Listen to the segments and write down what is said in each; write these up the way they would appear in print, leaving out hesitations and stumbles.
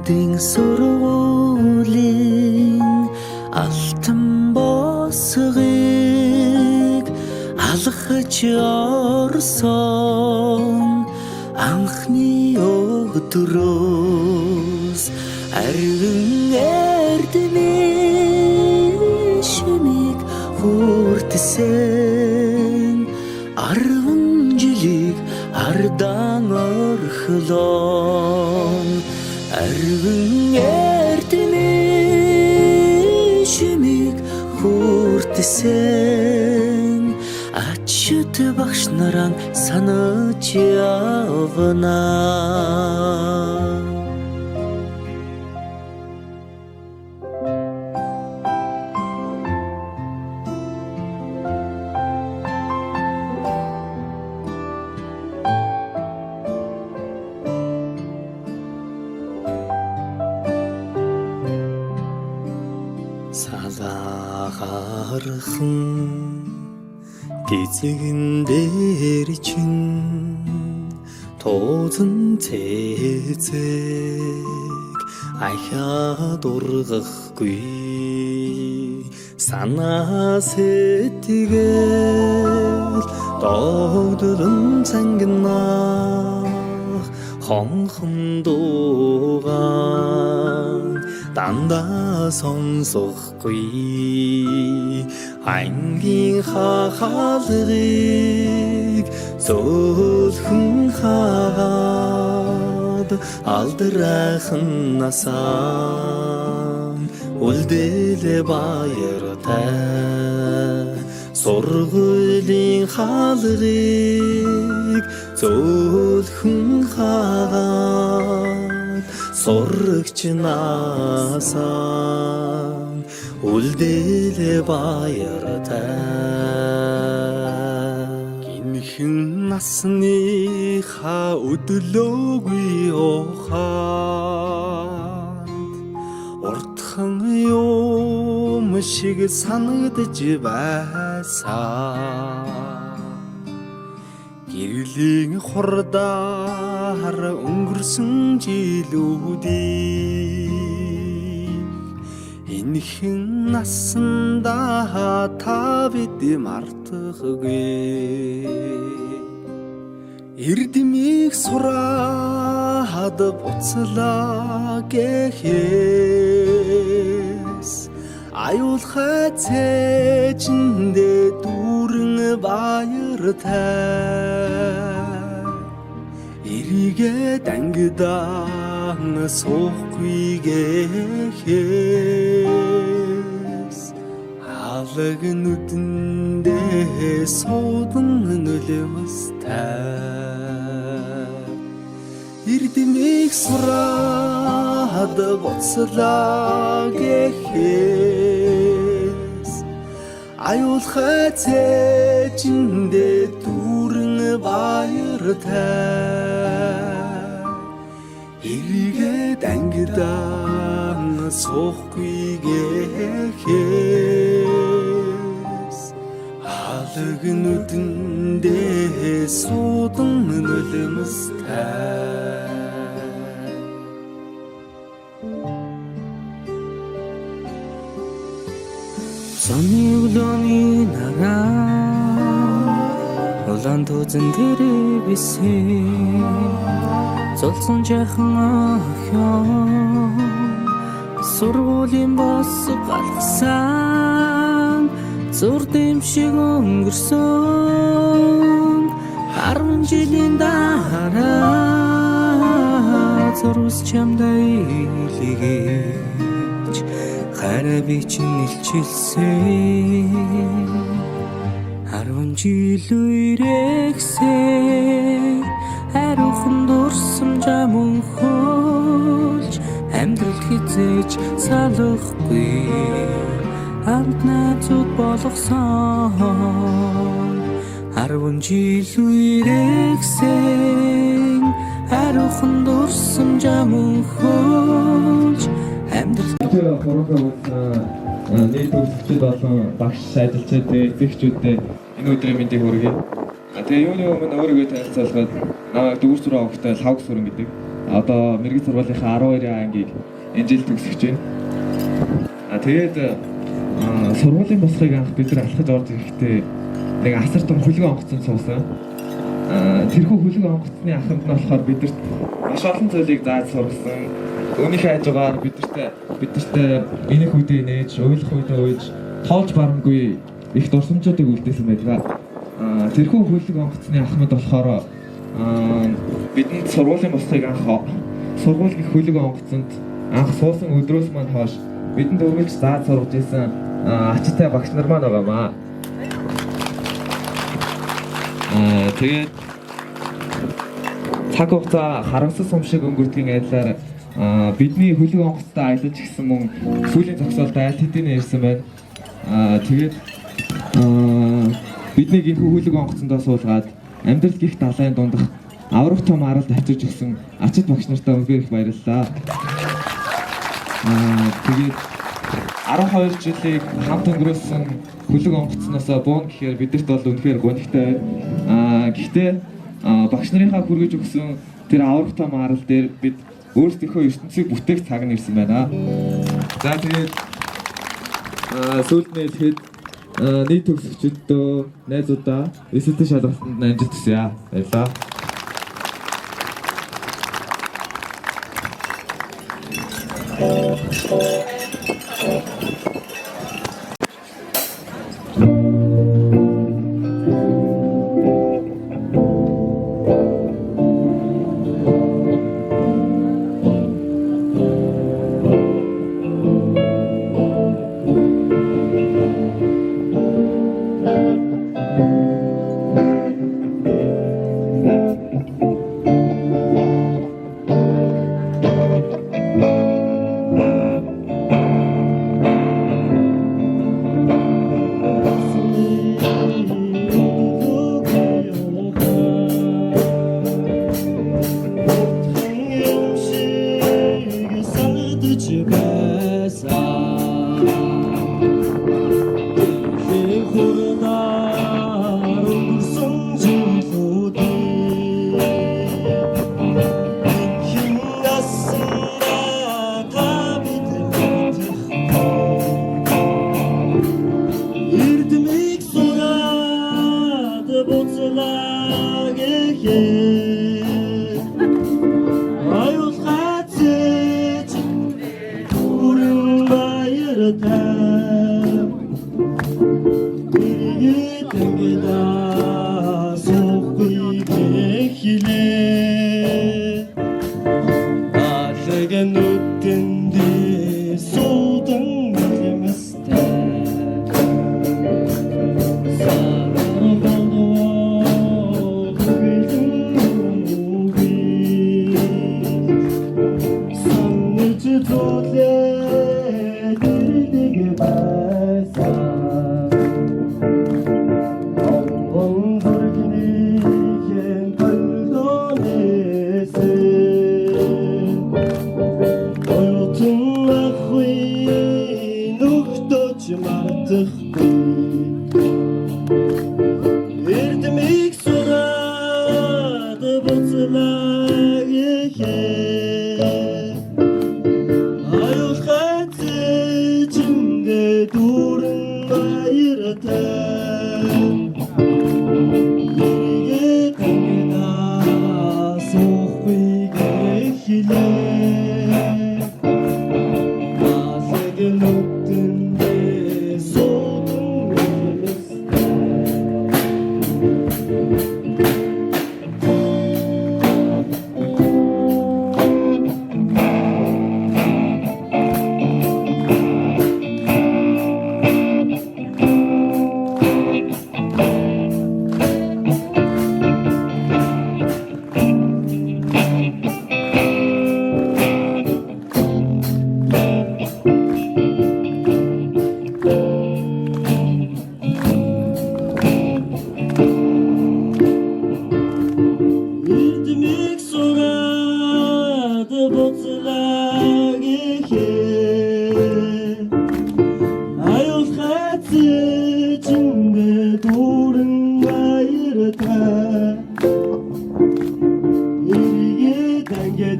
Хүүхдийн сургуулийн алтан босгыг алхаж орсон анхны өдрөөс арвин эрдмийн шимийг хүртсэн 10 жилиг ардан орхлон арвин эрдмийн шимийг хүртсэн ачт багш нараа санаж явна. Салаагархан гизэгэн дээр чинь тоозон цэцэг ахаад ургахгүй санаа сэтгэл догдолн цангинах хонхон дуугаан дандаа сонсохгүй ангийн хахалгыг зөөлхөн хаад алдрайхан насаа үлдээлээ баяртай сургуулийн хаалгыг зөөлхөн хаад сурагч насаа үлдээлээ баяртай гинхэн насныхаа өдлөөгүй ухаанд уртхан юм шиг санагдж байсан гэрлийн хурдаар өнгөрсөн жилүүдийг энэхэн насандаа та бид мартахгүй эрдмийг сураад буцлаа гэхээс аюулхай цээжиндээ дүүрэн баяртай эрийгээ дангидаан суухгүй гэхээс алаг нүдэндээ суудан нөлөөстэй эрдмийг сураад буцлаа гэхээс аюулхай цээжиндээ дүүрэн баяртай эрийгээ дангидаан суухгүй гэхээс алаг нүдэндээ суудан нөлөөстэй Сонны өглөөний нараа улаан тузан дээр бисэн золсон жахан охин сургуулийн босго алгасан зур дэвшиг өнгөрсөн 10 жилийн дараа зурус чамдаа илгээж хараа би чинь илчилсэн 10 жил үрэгсэн хариухан дурсам жамун хөлж амьдрал хизээж салахгүй амт найзууд болгосон 10 жил үрэгсэн хариухан дурсам жамун хөлж амьдрал нийт үйлчлэгчид болон багш ажилчид эцэгчүүдэд энэ өдрийн мэндийг хүргэе. Тэгээ юуны өмнө өөрийгөө танилцуулахад намайг дүүрс рүү авахтай лавг сүрэн гэдэг. одоо мэрэгэн сургуулийнхаа 12 ангийг энэ жил төгсөж байна. Тэгээд сургуулийн босхыг анх бид нар алхаж орж ирэхдээ нэг асар том хөлгөө онгоцон суусан. Тэрхүү хөлгөө онгоцны аханд нь болохоор бидэрт маш олон зүйлийг зааж сургасан. Өөрийнхөө хажуугаар бидэртээ энэх үедээ нээж, уйлах үедээ уйж, тоолж барамгүй их дурсамжуудыг үлдээсэн байдаг. Тэрхүү хөлөг онгоцны ахмад болохоор бидэнд сургуулийн босхыг анх сургуулийн хөлөг онгоцонд анх суусан өдрөөс маань хойш бидэнд өргөлж зааж сургаж исэн ачтай багш нар маань байгаамаа. Тэгээд цаг хугацаа харамсал сум шиг өнгөрдгийн адилаар бидний хөлөг онгоцтой аялаж гисэн мөн сүүлийн зогсоолд аль хэдийн ирсэн байна. Тэгээд биднийг энэ хөлөг онгоцондоо суулгаад амьдрал гих далайн дундах аврах том аралд очиж өгсөн ачид багш нартаа үнэхээр их баярлалаа. Тэгээд 12 жилийг хамт өнгөрөөсөн хөлөг онгоцноосоо буун гэхээр бидэрт бол үнэхээр гонигтай. Гэхдээ багш нарынхаа хүргэж өгсөн тэр аврах том арал дээр бид өөрсдийнхөө ертөнцийг бүтээх цаг нь ирсэн байна. За тэгээд сүүлд нь хэлэхэд нийт төгсөгчдөө найзуудаа эсэлтэн шалгалтанд амжилт хүсье. Баярлалаа.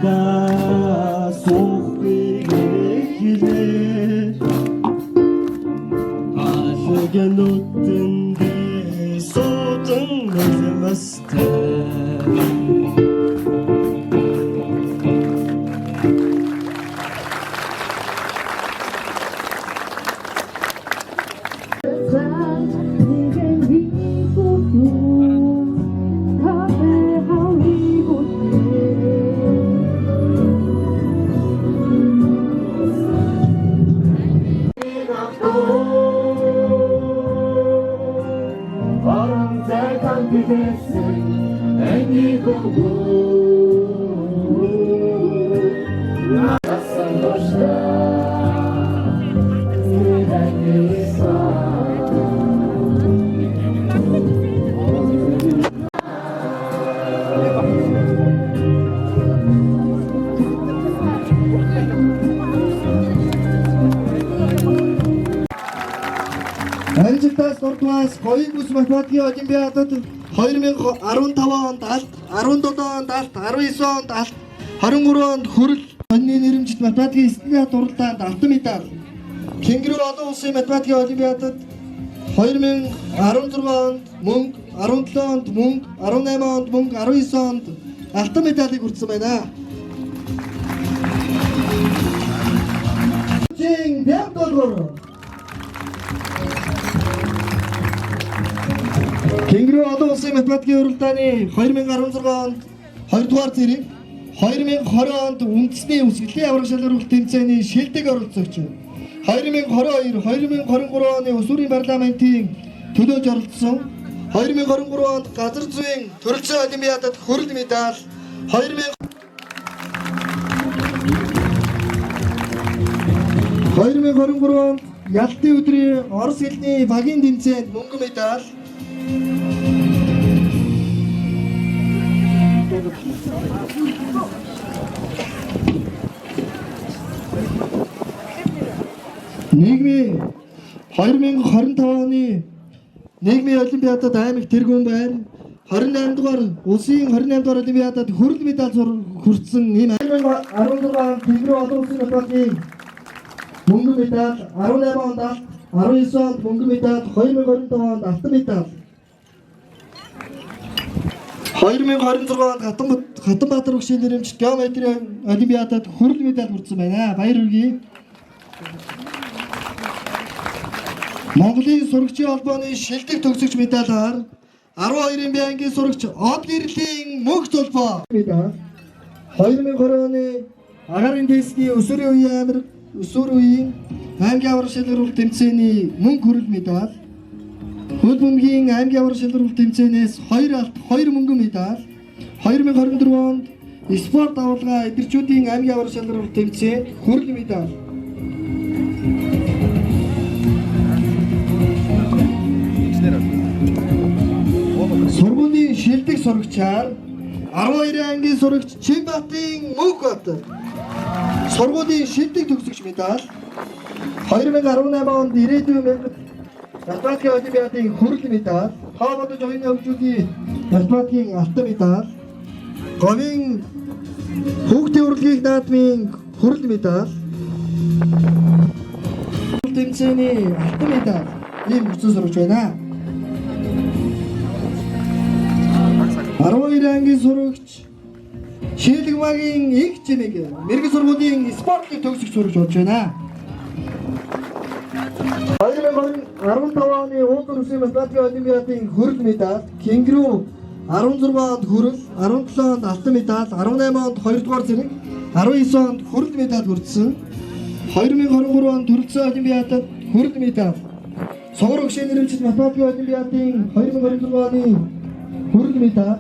Та сохбиг хэлээ Алгэнүүдэн сотон нэмэстэй Амжилтаас дурдваас Гоён бүс математикийн олимпиадад 2015 онд алт, 17 онд алт, 19 онд алт, 23 онд хөрөл, онны нэрэмжит математикийн студент уралдаанд алтан медаль. Кенгуру олон улсын математикийн олимпиадад 2016 онд мөнгө, 17 онд мөнгө, 18 онд мөнгө, 19 онд алтан медалийг хүртсэн байна. Чин бямдолгор Кенгуру олон улсын математикийн уралдааны 2016 онд 2 дугаар зэрэг 2020 онд үндэсний үсгэлтийн аврагшаалын уралт тэмцээний шилдэг оролцогч 2022-2023 оны усүрийн парламентийн төлөөж оролцсон 2023 онд газар зүйн төрөлцөө олимпиадад хөрөл медаль 2023 онд Ялтын өдрийн Орос хэлний багийн тэмцээнд мөнгөн медаль нийгмийн 2025 оны нийгмийн олимпиадад аймаг тэргүүн байр 28 дугаар улсын 28 дугаар олимпиадад хөрөл медаль хүртсэн ийм 2016 онд Кенгуру олон улсын математикийн мөнгөн медаль 18 онд алт 19 онд мөнгөн медаль 2025 онд алтан медаль 2026 онд Хатанбаатар багшийн нэрэмжит геометрийн олимпиадад хөрөл медаль хүртсэн байна. Баяр хүргэе. Монголын сурагчийн холбооны шилдэг төгсөгч медалаар 12-ын байнгын сурагч Од гэрлийн мөнх толбоо медаль 2020 оны агарын тестний өсвөрийн аймгийн аврагшаалын уралт тэмцээний мөнх хөрөл медаль хөл бөмбөгийн аймгийн аврагшаалын уралт тэмцээнээс 2 алт 2 мөнгөн медаль 2024 онд спорт аварга эдэрчүүдийн аймгийн аврагшаалын уралт тэмцээн хөрөл медаль сургуулийн шилдэг сурагчаар 12 ангийн сурагч Чинбатын Мөнхбат сургуулийн шилдэг төгсөгч медаль 2018 онд ирээдүйн математикийн олимпиадын хөрөл медаль Хоолойд оюуны хөгжүүлэлтийн математикийн алтан медаль Говийн хүүхдийн урлагийн наадмын хөрөл медаль тэмцээний алтан медаль ийм хүчин сурагч байна. 12 ангийн сурагч Шилэг магийн их чимэг мэрэгэн сургуулийн спортын төгсөгч сурагч болж байна. 2015 оны Улсын улсын математикийн олимпиадын хөрөл медаль Кенгуру 16 онд хөрөл, 17 онд алтан медаль, 18 онд 2 дугаар зэрэг, 19 онд хөрөл медаль хүртсэн. 2023 онд төрөлцөө олимпиадад хөрөл медаль. Сонгор өгшийн нэрэмжит математикийн олимпиадын 2026 оны хөрөл медаль.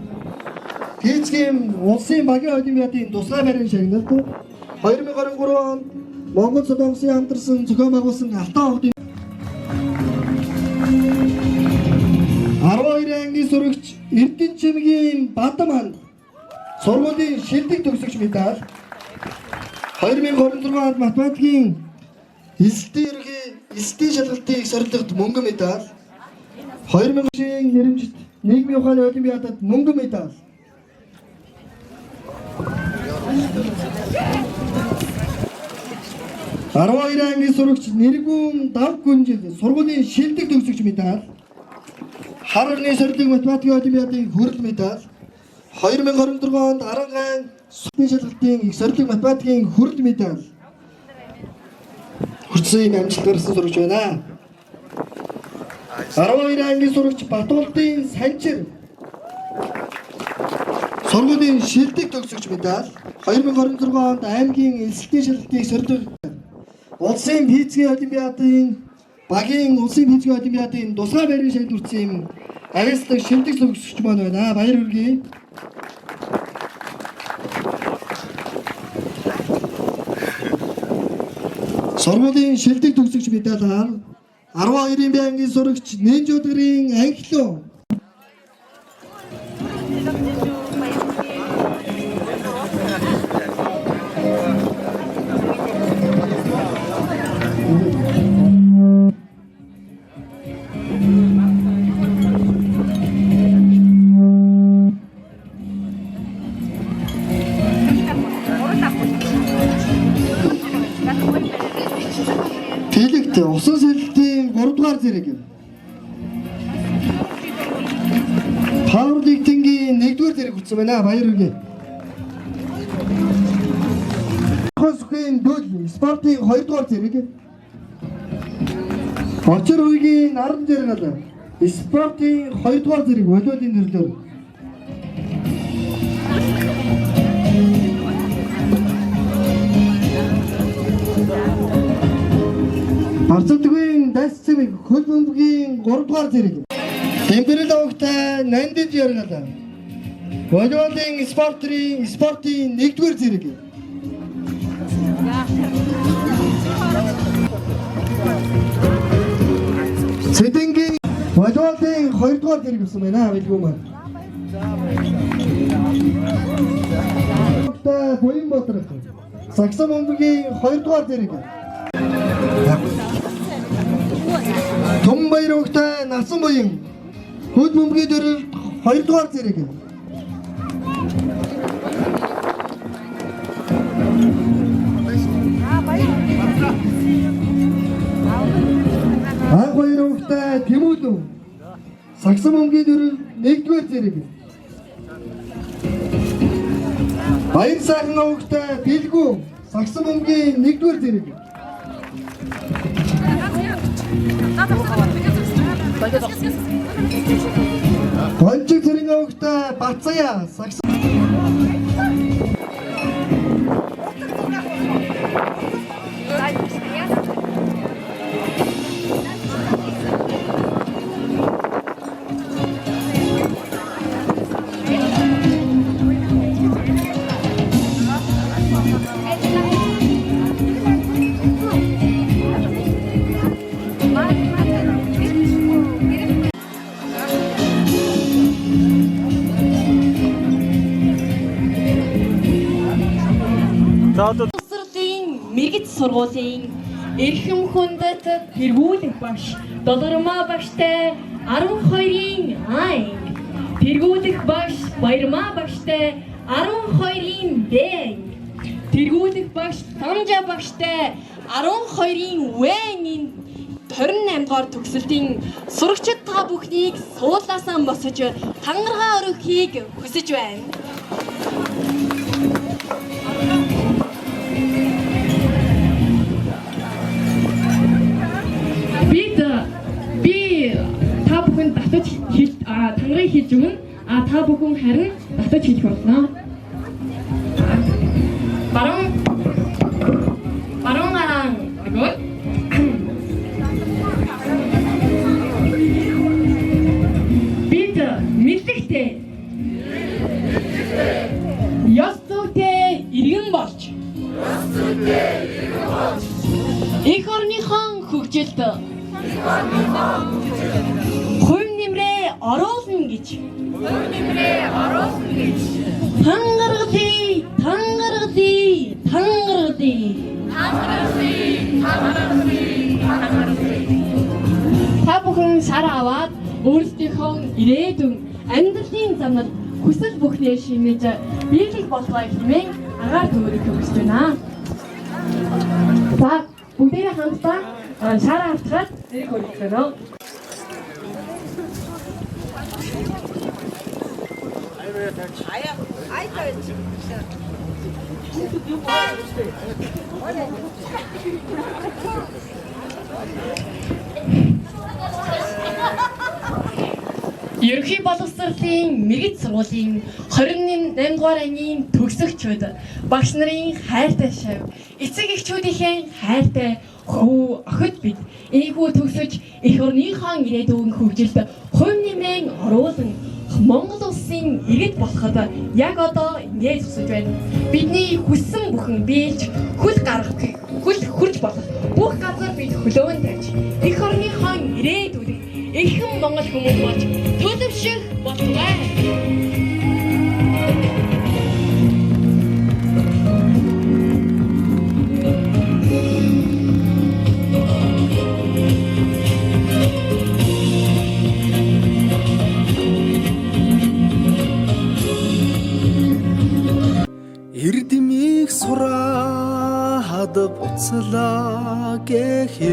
Тэцгийн улсын багийн олимпиадын тусгай байрны шагналт 2023 онд Монгол Солонгосын хамтарсан зохион байгуулсан алтан хогдын 12 ангийн сурагч Эрдэнэчимгийн Бадаман сургуулийн шилдэг төгсөгч медаль 2026 онд математикийн эсэлтийн шалгалтын их сорилгод мөнгөн медаль 2000-ийн нэрэмжит нийгмийн ухааны олимпиадад мөнгөн медаль 12 ангийн сурагч Нэргүүн Дав Гүнжил сургуулийн шилдэг төгсөгч медаль, хар орны сорилтын математикийн олимпиадын хүрэл медаль, 2024 онд Арангаан сүмийн шалгалтын их сорилтын математикийн хүрэл медаль хүртсэн амжилт гаргасан сурагч байна. 12 ангийн сурагч Батуулдын Санчир сургуулийн шилдэг төгсөгч медаль, 2026 онд аймгийн элсэлтийн шалгалтын их сорилтын улсын физикийн олимпиадын багийн улсын физикийн олимпиадын тусгай байрын шагнал хүртсэн авьяаслаг шилдэг төгсөгч маань байна. Баяр хүргэе. Сургуулийн шилдэг төгсөгч медалаар 12-ын байнгын сурагч Нэнжүдгэрийн Анхлоо Тэлэгт усан сэлэлтийн 3 дугаар зэрэг. Пауэрлифтингийн 1-р зэрэг хүрсэн байна. Баяр хүргэе. Хосхийн дүүл спортын 2-р зэрэг. Очир үеийн наран зэрэг спортын 2-р зэрэг волейболын нэрлэлээр. Барцадгийн дайс цэвэг хөл бөмбөгийн 3-р зэрэг. Тэмдэглэл авахтай нандид яргалаа. Волейболын спортын 1-р зэрэг. Сэдэнгийн волейболын 2-р зэрэг гэсэн байна. Билгүү маань. Буян бодрох. Саксан бөмбөгийн 2-р зэрэг. Том баяртай насан буян хөл бөмбөгийн дөрөлд 2-р зэрэг. Анх баяртай Тэмүүлэн саксан бөмбөгийн дөрөлд 1-р зэрэг. Баяр сайхан авахтай Билгүү саксан бөмбөгийн 1-р зэрэг. Гончиг зэрэг авахтай Бацая саксан. Улсрын мэргэц сургуулийн эрхэм хүндэт тэргүүлэх багш Долгормоо багштай 12-ийн анги, тэргүүлэх багш Баярмаа багштай 12-ийн бэнг, тэргүүлэх багш Тамжа багштай 12-ийн вэнгийн 28 дугаар төгсөлтийн сурагчид та бүхнийг суулаасаа босож тангараа өргөхийг хүсэж байна. Би та бүхэн татаж тангарыг хийж өгнө. Та бүхэн харин татаж хийх болно. Баруун гараан өгөө. Бид мэдлэгтэй ёс зүйтэй иргэн болж их орныхон хөгжилд хувь нэмрээ оруулна гэж та бүхэн сар аваад өөрсдийнхөө ирээдүйн амьдралын замнад хүсэл бүхнээ шийдэж биелэх болтугай хэмээн агаар төгөөрөх хүсэж байна. За бүгдээрээ хамтдаа шаараа хавтгаад зэрэг хөрөх гэнэ. Ерөнхий боловсролын мэргэд сургуулийн 28 дугаар ангийн төгсөгчид, багш нарын хайртай шав, эцэг эхчүүдийн хайртай хүү охид бид энийхүү төгсөж эх орныхоо ирээдүйн хөгжилд хувь нэмрээ оруулан Монгол улсын иргэд болоход яг одоо ингэж хүсэж байна. Бидний хүссэн бүхэн биелж хөл гаргах, хөл хурж болох бүх газар бид хөлөөн тавьж эх орныхоо ирээдүйд эрхэм Монгол хүмүүс болж төлөвшөх болтугай. Эрдэмийг сураад буцлаа гэхээс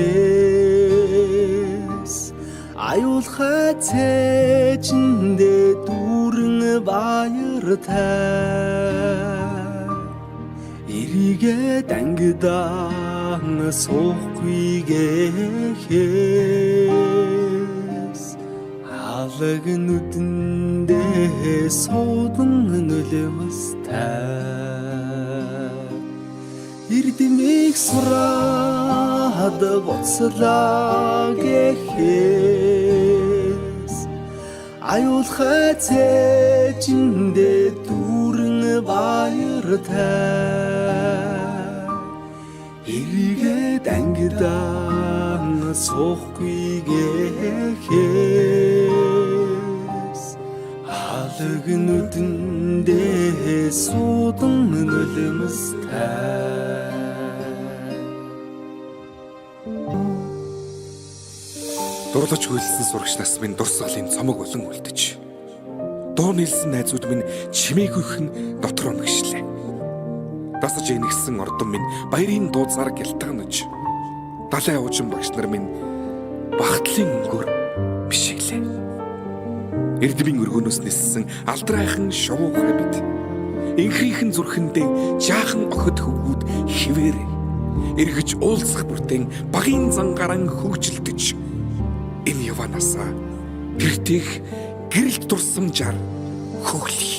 аюулхай цээжиндээ дүүрэн баяртай эрийгээ дангидаан суухгүй гэхээс алаг нүдэндээ суудан нөлөөстэй эрдэмийг сураад буцлаа гэхээс аюулхай цээжиндээ дүүрэн баяртай эрийгээ дангидаан суухгүй гэхээс алаг нүдэндээ суудан нөлөөстэй дурлаж хөлсөн сурагчнаас минь дурсгалын цомог болон үлдэж. Дуу нийлсэн найзууд минь чимээгүйхэн дотроо мэгшлээ. Дасаж инэгсэн ордон минь баярын дууцаар гялтганаж. Далай уужин багш нар минь багтлын өнгөөр бишиглээ. Эрдмийн өргөнөөс ниссэн алдрайхан шувуугай бид. Инхрийнхэн зүрхэндээ жаахан охид хөвгүүд хിവэрэ. Эргэж уулзах бүртэн багийн зангаран хөгжилдөж. Энэ яванасаа гэртих гэрэлт дурсамжаар хөглөе.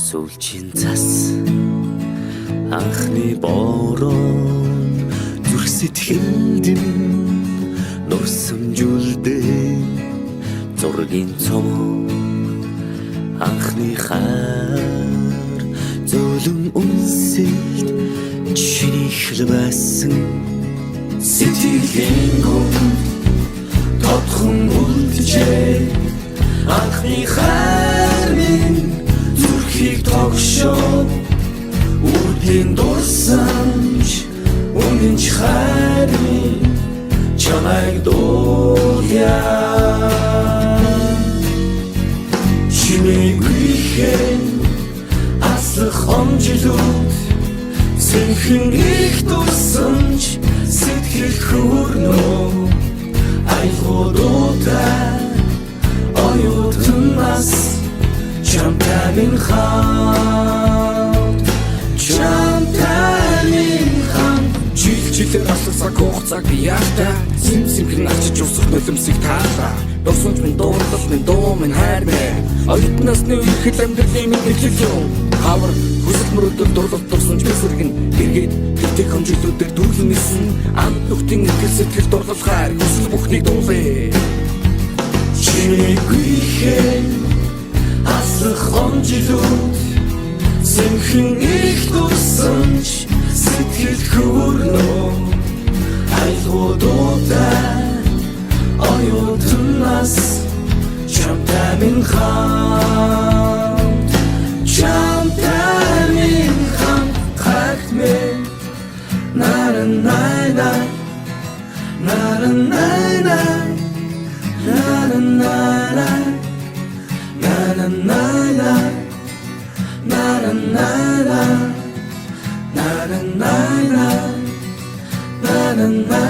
Сүүлчийн цас анхны борон зүрх сэтгэлд нурсамжуулдээ зургийн цом анхны хайр зөөлөн үнсэлт чиний хэлбэсэн сэтгэлийн гүнд тодхон үлджээ анхны хайр минь зүрхийг тогшоо үрдийн дурсамж үнэнч хайрын чамайг дуулъя чимээгүйхэн аслах омжилууд сэнхэн их дурсамж сэтгэл хүрнөө айлгуудтай оюутнаас чамтай минь хамт чамтай минь хамт жилээр аслах хугацааг яахта симхэн ачиж усах нулимсыг таалаа дурсамж минь дуурлал минь дуу минь хайр минь оюутнаас нэг их амьдралын минь хэлэл юм хавар хүсэл мөрөдөл дурлал дурсамж мэсэргэн эргээд тэгтэг хэмжүүлүүдээр дүүрэн нисэн амт нүхтийн итгэл сэтгэл дурлал хайр хүсэл бүхнийг дуулъя чимээгүйхэн аслах омжилууд сэнхэн их дурсамж сэтгэл хүрнөө айлгуудтай оюутнаас чамтай минь хамт чамтай минь хамт хатмэ нара найна нара найна нара найна нара найна nara nara nara nara nara nara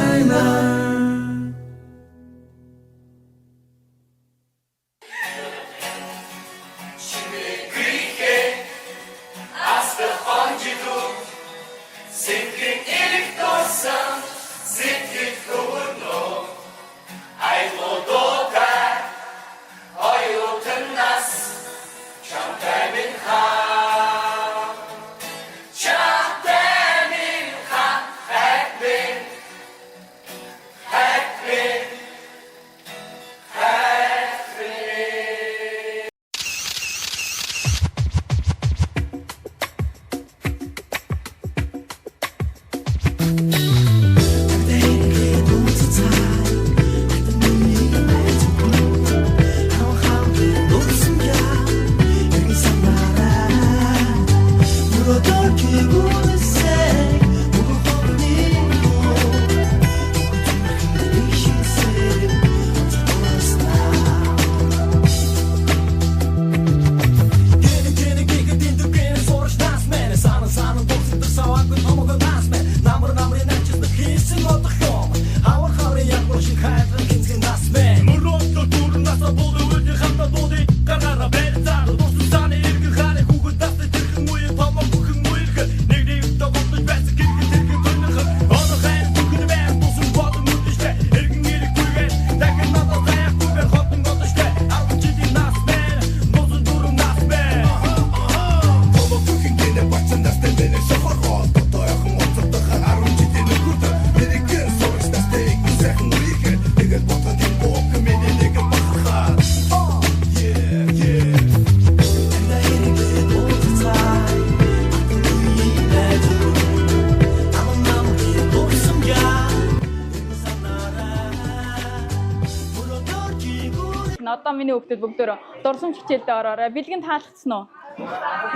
Одоо миний хүүхдүүд бүгдөө дурсамж хичээлдээ ороорой. Бэлгэн таалагдсан уу?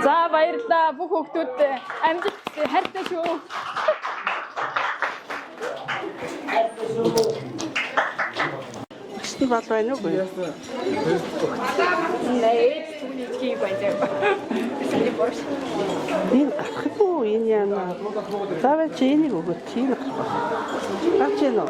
За баярлалаа. Бүх хүүхдүүд амжилт хайртай шүү. Багшны бал байна уу? Nee, түүний чих байдаг. Эсэний борш. Энэ ахгүй энэ яна. Заваа чи энийг өгөх чинь. Гарч ийн үү?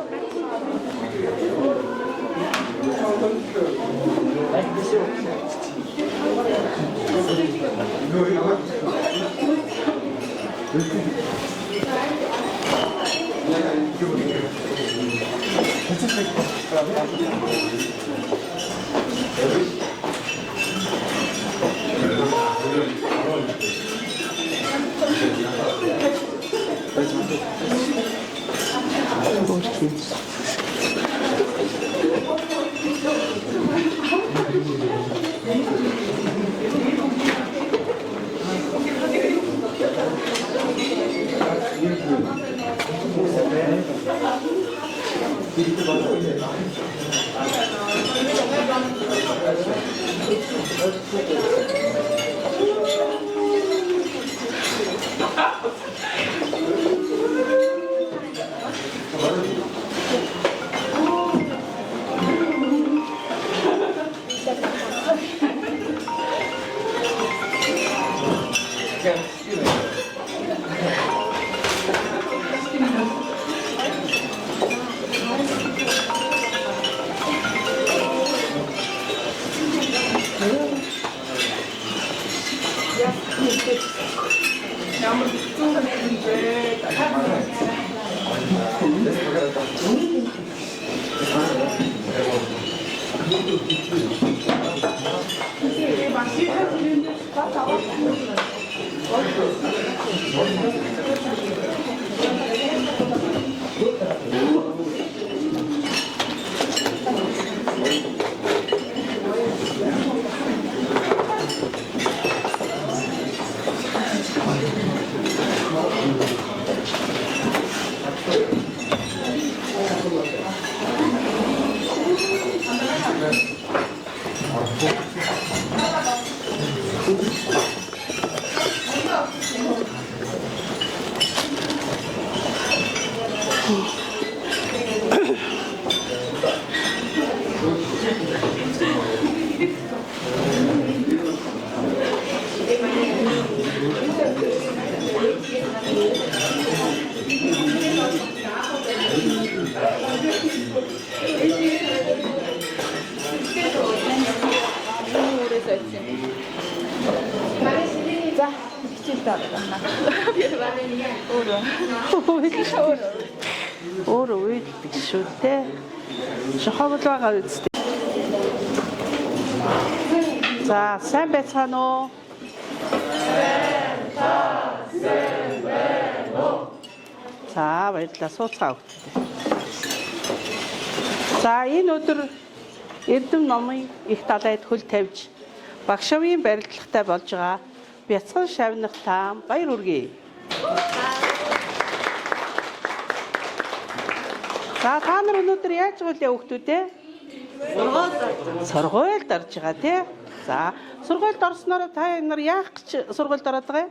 байсан юм. За, хичээлтэй байна. Өөрөө үйддэг шүү дээ. Шоховол байгаа үстэй. За, сайн байцгаана уу? За, баярлалаа. Сууцгаа өгтөө. За, энэ өдөр Эрдэм номын их далайд хөл тавьж багшавын барилдлагатай болж байгаа Бяцхан шавнах таам баяр хүргэе. За, та нар өнөөдөр яаж байгаа вэ хүүхдүүдээ? Сургуульд орж байгаа тий. За, сургуульд орсноор та нар яах гэж сургуульд ороод байгаа юм?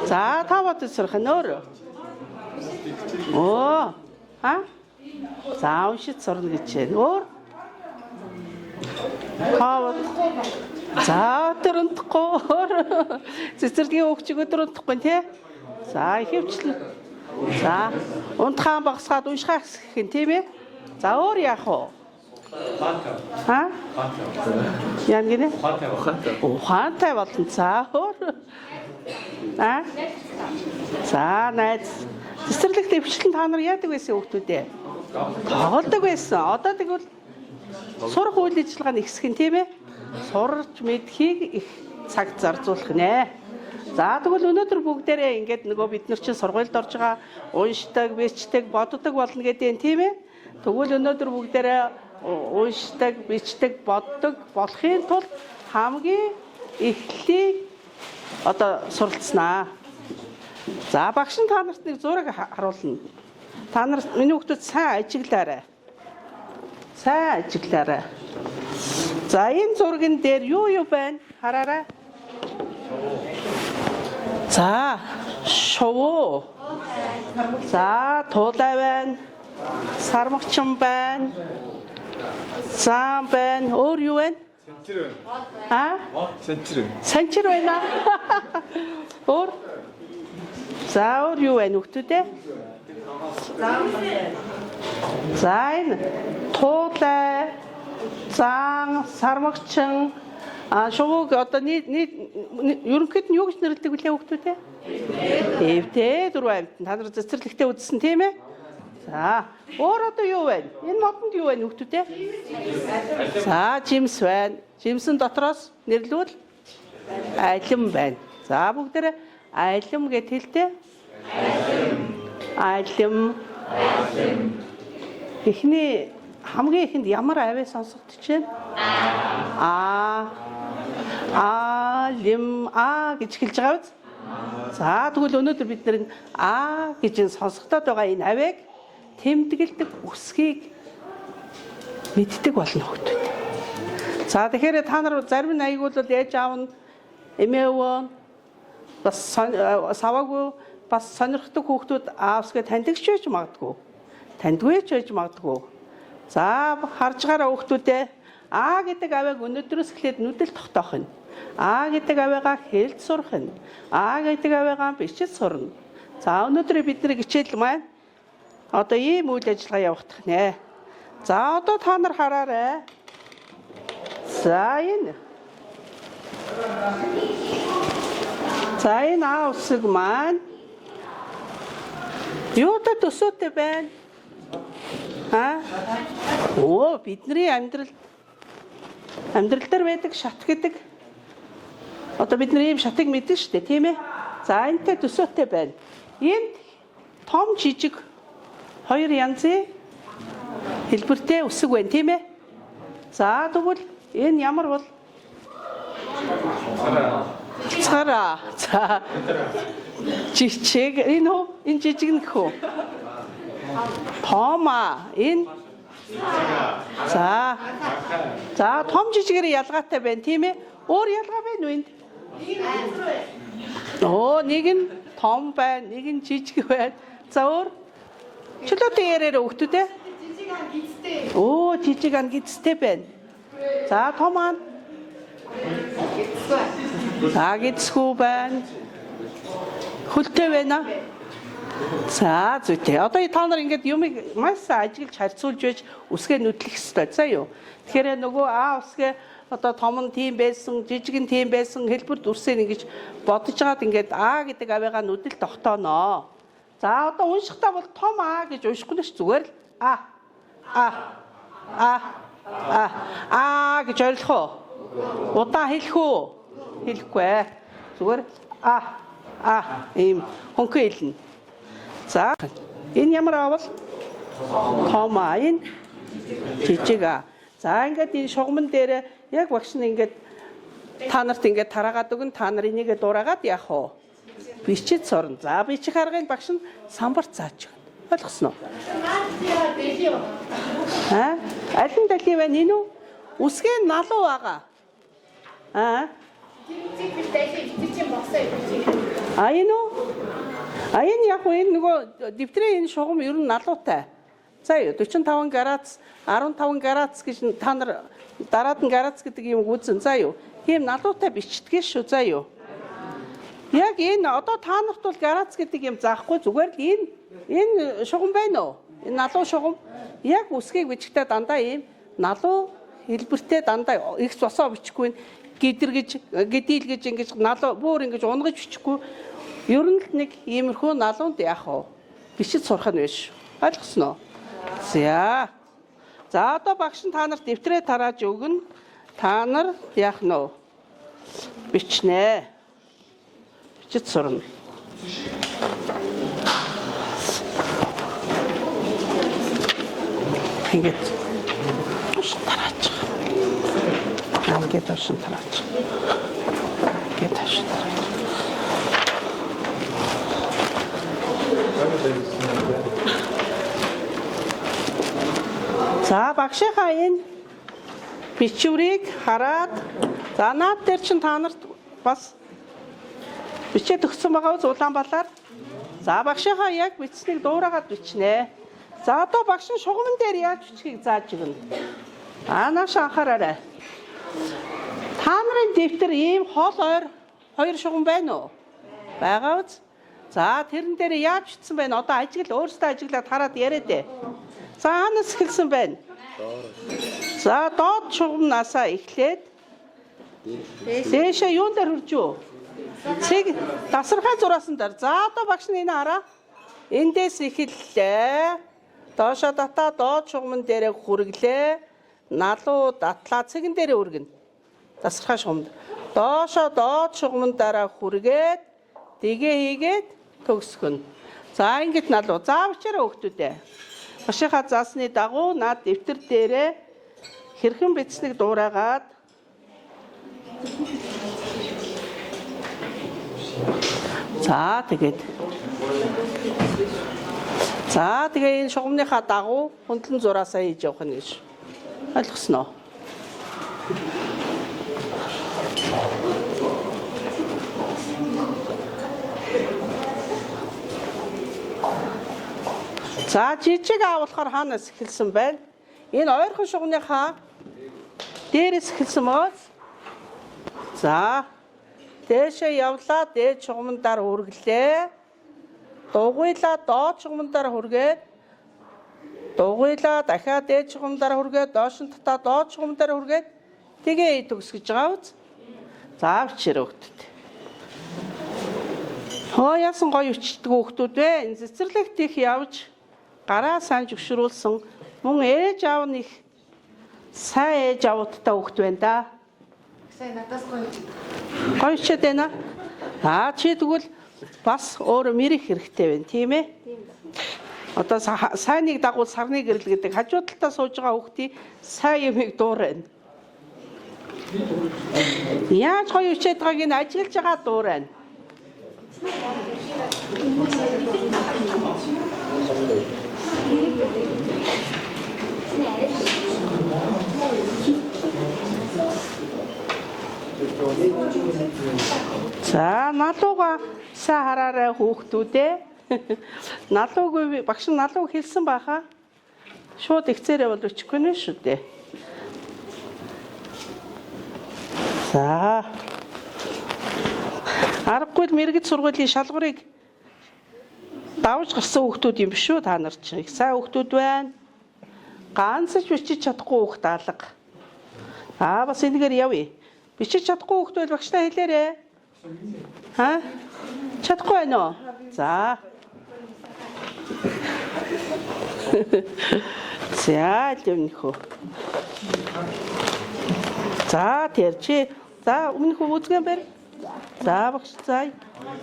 За, таваад сурах нь өөр. Оо. Ха? За, уншиж сурна гэж байна. Өөр? Таваад. За, өдөр унтахгүй. Цэцэрлэгийн хөвчиг өдөр унтахгүй тий. За, ихэвчлэн. За, унтхаан багсгаад уншихаа гэх юм тийм ээ. За, өөр яах вэ? Ха? Яа гинэ? Ухаантай болно. За, өөр. А? За, найз. Цэцэрлэгт өвчлэн та нар яадаг байсан хүүхдүүдээ? Тоглодог байсан. Одоо тэгвэл сурах үйл ажиллагаа нь ихсэх нь тийм ээ. Сурч мэдхийг их цагт зарцуулах нэ. За, тэгвэл өнөөдөр бүгдээрээ ингээд нөгөө бид нар чинь сургуульд орж байгаа уншдаг, бичдэг, боддог болно гэдэг юм тийм ээ. Тэгвэл өнөөдөр бүгдээрээ уншдаг, бичдэг, боддог болохын тулд хамгийн эхлэлийг одоо суралцснаа. За, багш нь та нарт нэг зураг харуулна. Та нар миний хүүхдүүд сайн ажиглаарай. Сайн ажиглаарай. За, энэ зурган дээр юу байна? Хараарай. За, шувуу. За, туулай байна. Сармагчин байна. Зам байна. Өөр юу байна? Санчир байна. А? Санчир. Санчир байна. Өөр? За, өөр юу байна хүүхдүүдээ? За, энэ туулай, зам, сармагчин, шувууг одоо ерөнхийд нь юу гэж нэрлэдэг вүлээ хүүхдүүдээ? Эвтэй дөрвөн амьтан. Та нар цэцэрлэгтээ үзсэн тийм ээ? За, өөр одоо юу байна? Энэ модонд юу байна хүүхдүүдээ? За, жимс байна. Жимсэн дотроос нэрлэвэл алим байна. За, бүгдээрээ алим гэж хэлтэй. Алим. Эхний хамгийн ихэнд ямар аваа сонсогдож байна? Алим гэж хэлж байгаа биз? За, тэгвэл өнөөдөр бид нэр гэж сонсогдоод байгаа энэ авааг тэмдэглэдэг үсгийг мэддэг болно хүүхдүүд. За, тэгэхээр та нар зарим нь айгуул ээж аав нь эмээвөө бас саваагүй бас сонирхдаг хүүхдүүд аавсгээ таньдаг ч байж магадгүй. Тандгүй ч байж магадгүй. За, харж гараа хүүхдүүдээ гэдэг авааг өнөөдрөөс эхлээд нүдэл тогтоох нь. Гэдэг аваагаа хэлж сурах нь. Гэдэг аваагаа бичиж сурна. За, өнөөдөр бидний хичээл маань одоо ийм үйл ажиллагаа явагдах нэ. За, одоо та нар хараарай. За, энэ. За, энэ усыг маань юутай төсөөтэй байна? Бидний амьдрал дээр байдаг шат гэдэг. Одоо бид нар ийм шатыг мэдэн шүү дээ, тийм ээ? За, энэтэй төсөөтэй байна. Энд том жижиг хоёр янзын хэлбэртэй үсэг байна, тийм ээ? За, тэгвэл энэ ямар бол? Цараа. За. Жижиг. Энэ жижиг нэх үү? Тома. Энэ. За. За, том жижигээр ялгаатай байна, тийм ээ? Өөр ялгаа байна уу энд? Нэг нь том байна, нэг нь жижиг байна. За, өөр? Чөлөөтэй ярээр өгтүүдээ? Жижиг ан гизтэй. Жижиг ан гизтэй байна. За, том ан? За, гизгүй байна. Хөлтэй байна. За зүйтэй. Одоо та нар ингээд юмыг маш сайн ажиглаж харьцуулж байж үсгээ нүдлэх хэрэгтэй. За юу. Тэгэхээр нөгөө үсгээ одоо том нь тийм байсан, жижиг нь тийм байсан хэлбэр дүрсээр ингэж бодож байгаад ингээд гэдэг авиагаа нүдэл тогтооноо. За одоо уншихтаа бол том гэж уншихгүй нь зүгээр л гэж ойлгох уу? Удаан хэлэх үү? Хэлэхгүй. Зүгээр ийм хөнгөн хэлнэ. За энэ ямар авал? Кома энэ жижиг За ингээд энэ шугамн дээр яг багш нь ингээд та нарт ингээд тараагаад өгөн та нар энийгээ дураагаад яах вэ? Бичиж сурна. За бичих аргыг багш нь самбарт зааж өгнө. Ойлгосноо? Аль нь дали вэ? Энэ үү? Үсгээ налуу байгаа. Энэ үү? Энэ яг энэ нөгөө дэвтрээ энэ шугам ер нь налуутай. За 45 градус 15 градус гэж та нар дараад нь градус гэдэг юм үзэн. За юу? Тийм налуутай бичдэг шүү. За юу? Яг энэ одоо та нарт бол градус гэдэг юм заахгүй зүгээр л энэ шугам байна уу? Энэ налуу шугам яг үсгийг бичгтээ дандаа ийм налуу хэлбэртэй дандаа их цосоо бичихгүй гэдэл гэж ингэж налуу бүр ингэж унгаж бичихгүй. Ер нь л нэг иймэрхүү налуунд яах вэ? Бичиж сурах нь биш. Ойлгосноо? За одоо багш нь та нарт дэвтрээ тарааж өгнө. Та нар яах нь вэ? Бичнэ. Бичиж сурна. Ингээд тарааж. Ингээд тарааж. Ингээд тарааж. За багшийнхаа энэ бичвэрийг хараад за наад дээр чинь та нарт бас бичээд өгсөн байгаа үз Улаанбаатар. За багшийнхаа яг бичснийг дуурайгаад бичнэ. За одоо багш нь шугамн дээр яаж бичихийг зааж өгнө. Нааш анхаараарай. Та нарын дэвтэр ийм хол ойр хоёр шугам байна уу? Байгаа үз. За тэрэн дээр яаж бичсэн байна? Одоо өөрсдөө ажиглаад хараад яриад ээ. За анаас эхэлсэн байна. За доод шугамнасаа эхлээд дээшээ юун дээр хүрч юу? Цэг тасархай зураасан дээр. За одоо багш нь энэ хараа. Эндээс эхэллээ. Доошоо дата доод шугамн дээрээ хүргэлээ. Налуу датлаа цэгэн дээрээ үргэнэ. Тасархай шугамд. Доошоо доод шугамн дараа хүргээд дэгээ хийгээд төгсгөн. За ингэж налуу. За авчаараа хөөхдүүдээ. Башийнхаа заасны дагуу наад дэвтэр дээрээ хэрхэн бичснийг дуурайгаад за тэгээд энэ шугамныхаа дагуу хөндлөн зураасаа хийж явах нь гэж ойлгосноо. За жижиг болохоор хаанаас эхэлсэн байна? Энэ ойрхон шугамныхаа дээрээс эхэлсэн мөөс. За дээшээ явлаа, дээд шугамнаар хүргэлээ. Дугуйлаа доод шугамнаар хүргээд дугуйлаа дахиад дээд шугамнаар хүргээд доош нь татаа доод шугамнаар хүргээд тэгээ төгсгөж байгаа үз. За авчирээ хөөтөд. Яасан гоё өчтдөг хөөтүүд вэ? Энэ цэцэрлэгт их явж гараа сайн зөвшөөрүүлсэн мөн ээж аав нь их сайн ээж аавуудтай хөвгт байна да. Сайн надаас гоё ч дээ. Чи тэгвэл бас өөр мэрэх хэрэгтэй байна тийм ээ? Одоо сайныг дагуул сарны гэрэл гэдэг хажуу талдаа сууж байгаа хөвгтийн сайн юмыг дуурайна. Яаж гоё үчээд байгааг нь ажиглаж байгаа дуурайна. За налууга сайн хараарай хүүхдүүдээ. Налуугүй багш нь налуу хэлсэн байхаа. Шууд ихцээрээ бол өчөхгүй нэ шүү дээ. За аргагүй мэрэгд сургуулийн шалгуурыг давж гарсан хүүхдүүд юм биш үү та нар чинь их сайн хүүхдүүд байна. Ганц ч бичиж чадахгүй хүүхд алга. Бас энэгээр явъя. Бичиж чадахгүй хүүхдүүд багштай хэлээрээ. Чадахгүй байна уу? За. За л өмнөхөө. За тэр чи за өмнөхөө үзгэн бэр. За багш зай.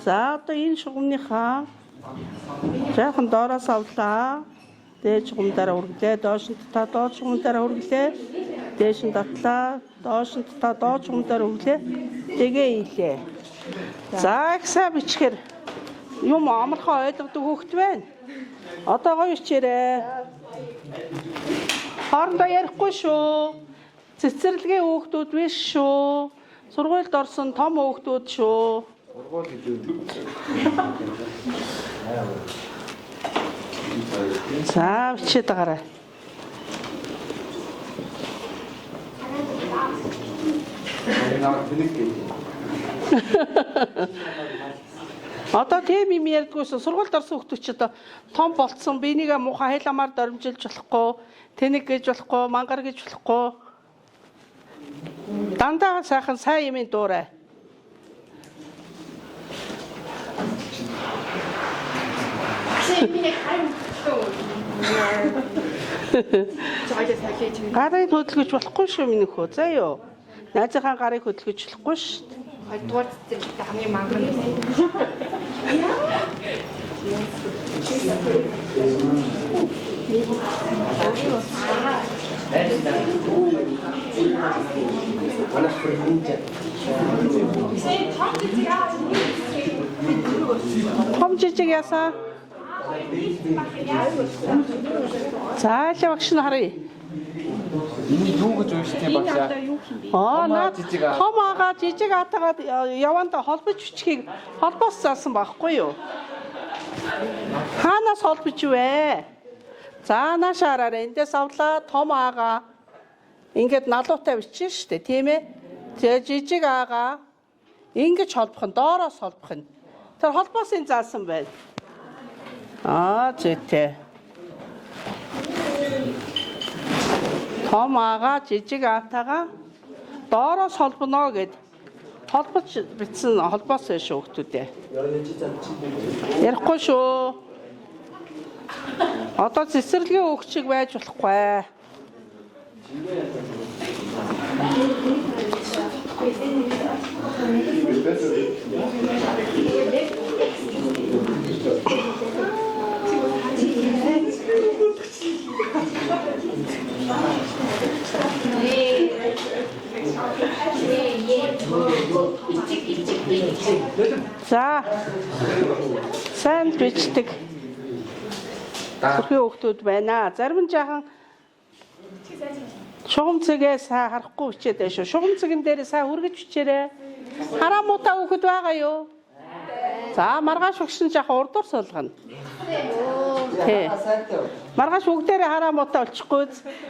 За одоо энэ шугамныхаа жаахан доороос авлаа. Дээд шугамдаараа үргэлээ, доош нь та доод шугамдаараа үргэлээ. Дээш нь татлаа, доош нь та доод шугамдаараа үргэлээ. Тэгээ ийлээ. За ихсаа бичгээр юм амархан ойлгодог хүүхэд байна. Одоо гоё ичээрээ. Хоорондоо ярихгүй шүү. Цэцэрлэгийн хүүхдүүд биш шүү. Сургуульд орсон том хүүхдүүд шүү. За бичээд байгаарай. Одоо тийм юм ярьдгүйс сургуульд орсон хүүхдүүд ч одоо том болцсон бинийгээ муухай хайламаар дөрмжилж болохгүй, тэнэг гэж болохгүй, мангар гэж болохгүй. Дандаа сайхан сайн юмын дуурай. Гарыг хөдөлгөж болохгүй шүү минь хөө. За юу. Найзынхаа гарыг хөдөлгөж болохгүй шүү. Дугаар цэцэрлэгтэй хамгийн мангар юм. Том жижиг ясаа. За л багш нь харъя. Энийг юу гэж уншдаг багшаа? Том агаа жижиг атагаад яванда холбож бичихийг холбоос заасан байхгүй юу? Хаанаас холбож вэ? За наашаараа эндээс авлаа том агаа ингээд налуутай бичсэн шүү дээ, тийм ээ? Тэгээ жижиг агаа ингэж холбох нь доороос холбох нь. Тэр холбоосын заасан байна. Зүйтэй. Том агаа жижиг аатаага доороос холбоно гэд холбож бичсэн холбоос шүү хүүхдүүдээ. Ярихгүй шүү. Одоо цэцэрлэгийн өгчиг байж болохгүй. За. Сайн бичдэг. Төрхий хүүхдүүд байна. Зарим нь жаахан шугам цэгээ сайн харахгүй бичээд байна шүү. Шугам цэгэн дээр сайн хүргэж бичээрэй. Хараа муутай хүүхэд байгаа юу? За, маргааш өгш нь жаахан урдуур суулгана. Тий. Маргааш бүгдээрээ хараа муутай болчихгүй.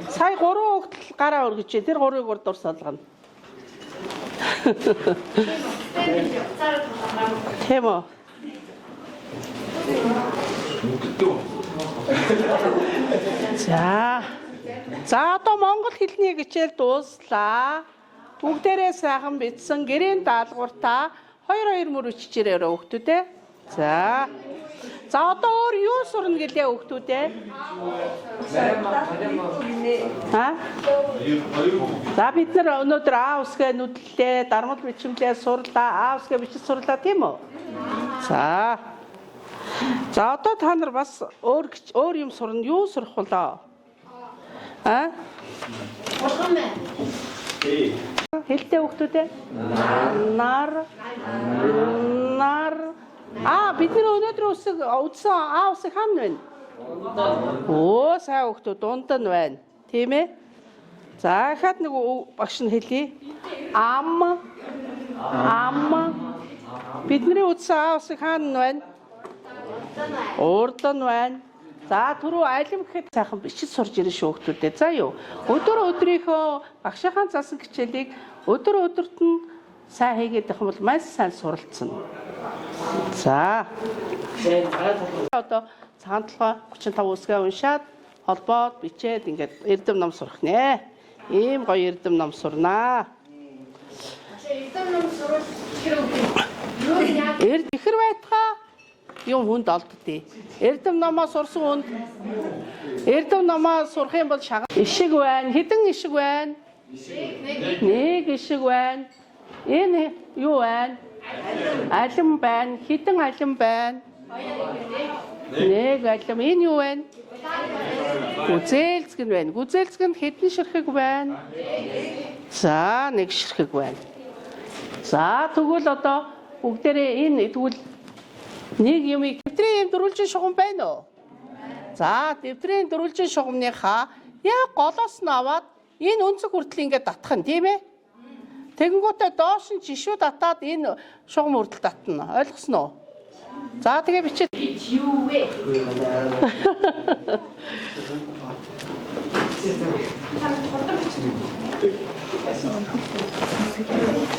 Сая 3 хүүхэд гараа өргөж, тэр 3-ыг урдуур суулгана. Тийм үү? За одоо монгол хэлний хичээл дууслаа. Бүгдээрээ сайхан бичсэн гэрийн даалгавартаа 2 мөр үчижээрэй хүүхдүүдээ. За одоо өөр юу сурна гэлээ хүүхдүүдээ? За бид нар өнөөдөр А усгээ нүдлээ, дармал бичмлээ сурлаа, А усгээ бичиж сурлаа тийм үү? За одоо та нар бас өөр юм сурна. Юу сурах болоо? Хэлтэй хүүхдүүдээ. Нар. Бид нар өнөөдөр үсэг удсан А усыг хаана байна? Сайн хүүхдүүд дунд нь байна. Тийм ээ? За хаад нэг багш нь хэлье. Ам. Бидний үдсэн А усыг хаана байна? Урд нь байна. За түрүү алим гэхэд сайхан бичиж сурж ирэн шүү хүүхдүүдээ. За юу. Өдрийнхөө багшийнхаа заасан хичээлийг өдөрт нь сайн хийгээд явах юм бол маш сайн суралцсан. За. Одоо цагаан толгой 35 үсгээ уншаад холбоод бичээд ингээд эрдэм ном сурах нэ. Ийм гоё эрдэм ном сурнаа. Эрдэм ном сурвал юу яа? Ихэр байтгаа юм хүнд олддээ. Эрдэм номоо сурсан хүнд эрдэм номоо сурах юм бол шага ишиг байна. Хэдэн ишиг байна? Нэг ишиг байна. Энэ юу байна? Алим байна. Хэдэн алим байна? Нэг алим. Энэ юу байна? Гүзээлцгэн байна. Гүзээлцгэнд хэдэн ширхэг байна? За, нэг ширхэг байна. За, тэгвэл одоо бүгдээрээ энэ тэгвэл нэг юм дэвтрийн дөрвөлжин шугам байна уу? За, дэвтрийн дөрвөлжин шугамныхаа яг голоос нь аваад энэ өнцөг хүртэл ингээд татах нь тийм ээ? Тэгэнгүүтээ доош нь жишүү татаад энэ шугам хүртэл татна. Ойлгосноо? За, тэгээ бичээд Юу вэ?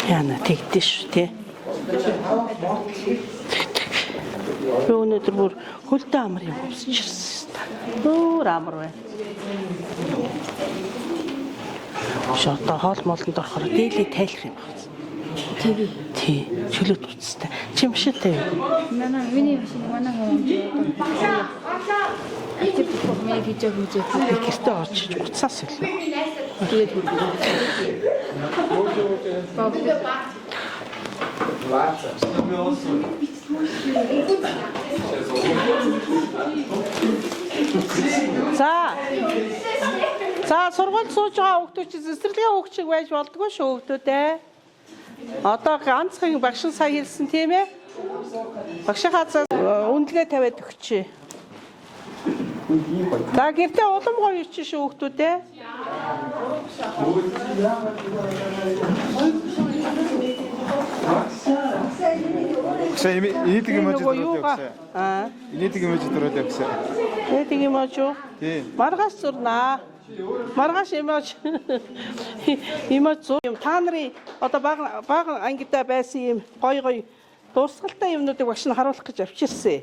яна тэгдэж шүү тий. Би өнөөдөр бүр хөлтэй амар юм өмсчихсэн. Өөр амар байна. Шото хоол молонд орохоор дээли тайлах юм байна. Тий. Чөлөөт үсттэй. Чимшилтэй юу? Миний машин манай тэр бүхмээ хийж өгөөж гэртээ орж уцаас илүү. тэгээд хүргэн. За сургууль сууж байгаа хүүхдүүд чинь цэцэрлэгийн хүүхд шиг байж болдгоо шүү хүүхдүүдээ. Одоо ганцхан багшин сая хэлсэн тийм ээ. Багшийнхаа үнэлгээ тавиад өгчээ. За гэртээ улам гоё ирчих шүү хүүхдүүдээ. Энийг юм яаж дөрөвтэй. Энийг юм яаж дөрөвтэй гэсэн. Энийг юм яаж юу? Маргаш зурнаа. Маргаш имаж зур юм та нарын одоо бага ангидаа байсан юм гоё дуусгалтай юмнуудыг багш нь харуулах гэж авчирсан.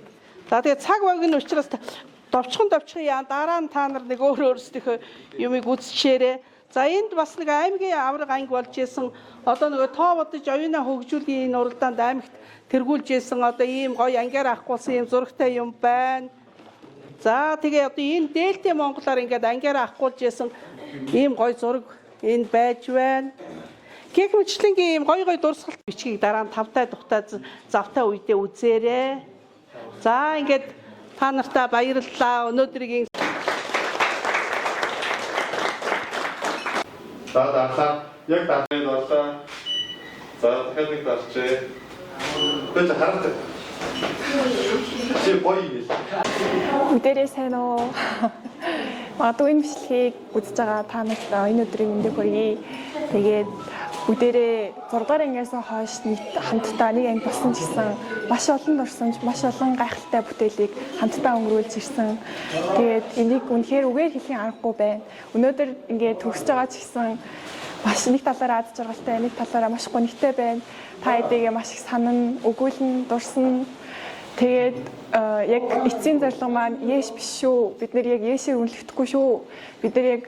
За тэгээ цаг баг нь учраас довчхон яа дараа нь та нар нэг өөрсдийнхөө юмыг үзчихээрээ. За энд бас нэг аймгийн авраг анги болж исэн одоо нөгөө тоо бодож оюуна хөгжүүлгийн энэ уралдаанд аймагт тэргүүлж исэн одоо ийм гоё ангиар авахгүйсэн юм зурагтай юм байна. За тэгээ одоо энэ дээлтэй монголоор ингээд ангиараа авахгүйж исэн ийм гоё зураг энд байж байна. Гэх мэтлэнгийн ийм гоё дурсгалт бичгийг дараа нь тавтай тухтай завтай үедээ үзээрэй. За ингээд та нартай баярлалаа. Өнөөдрийн За даалаа. Яг даалын орлоо. За дахиад нэг дарчээ. Бид хараад. Чи гоё юм. Бүгдээрээ сайн уу? Магадгүй энэ бичлэгийг үзэж байгаа та нарт энэ өдрийн мэндийг хүргэе. Тэгээд бүгдээрээ 6 дугаар ангиас хойш хамтдаа нэг анги болсон ч гэсэн маш олон дурсамж, маш олон гайхалтай бүтээлийг хамтдаа өнгөрүүлж ирсэн. Тэгээд энийг үнэхээр үгээр хэлхийн аргагүй байна. Өнөөдөр ингээд төгсөж байгаа ч гэсэн маш нэг талаараа аз жаргалтай, нэг талаараа маш гонигтай байна. Та эдгээ маш их санана, өгүүлэн, дурсан. Тэгээд яг эцсийн зорилго маань Есүс биш шүү. Бид нэр яг Есүсийг үнэлэхгүй шүү. Бид нар яг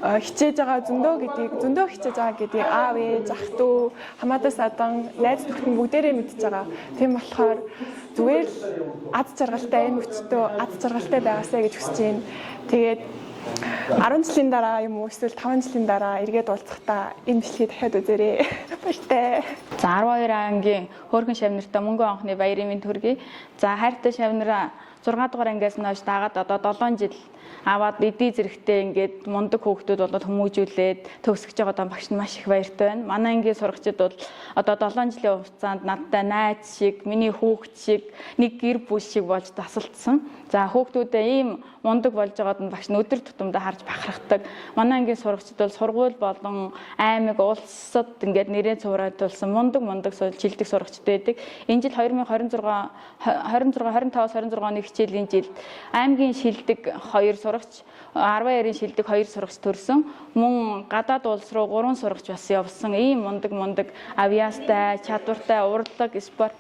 хичээж байгаа зөндөө хичээж байгаа гэдгийг аав ээж ах дүү хамаатаас адан найз нөхдөд бүгдээрээ мэдж байгаа. Тийм болохоор зүгээр л аз жаргалтай энэ өчтөө аз жаргалтай байгаасаа гэж хүсэж байна. Тэгээд 10 жилийн дараа юм уу эсвэл 5 жилийн дараа эргээд уулзахдаа энэ бичлэгийг дахиад үзээрэй. Баяртай. За 12 ангийн хөөрхөн шавнартаа мөнгө анхны баярын мэнд хүргэе. За хайртай шавнараа 6 дугаар ангиас нь хойш дагаад одоо 7 жил аваад эдийн зэрэгтэй ингээд мундаг хүүхдүүд болоод хүмүүжүүлээд төгсөж байгаа одоо багш нь маш их баяртай байна. Манай ангийн сурагчид бол одоо 7 жилийн хугацаанд надтай найз шиг, миний хүүхд шиг, нэг гэр бүл шиг болж тасалдсан. За хүүхдүүдээ ийм мундаг болж байгаад нь багш нь өдөр тутамдаа харж бахархдаг. Манай ангийн сурагчид бол сургууль болон аймаг, улсад ингээд нэрээ цувраадуулсан мундаг шилдэг сурагчид байдаг. Энэ жил 2025-26 оны хичээлийн жилд аймгийн шилдэг 2 сурагч, 12-ын шилдэг 2 сурагч төрсөн. Мөн гадаад улс руу 3 сурагч бас явсан. Ийм мундаг авьяастай, чадвартай, урлаг, спорт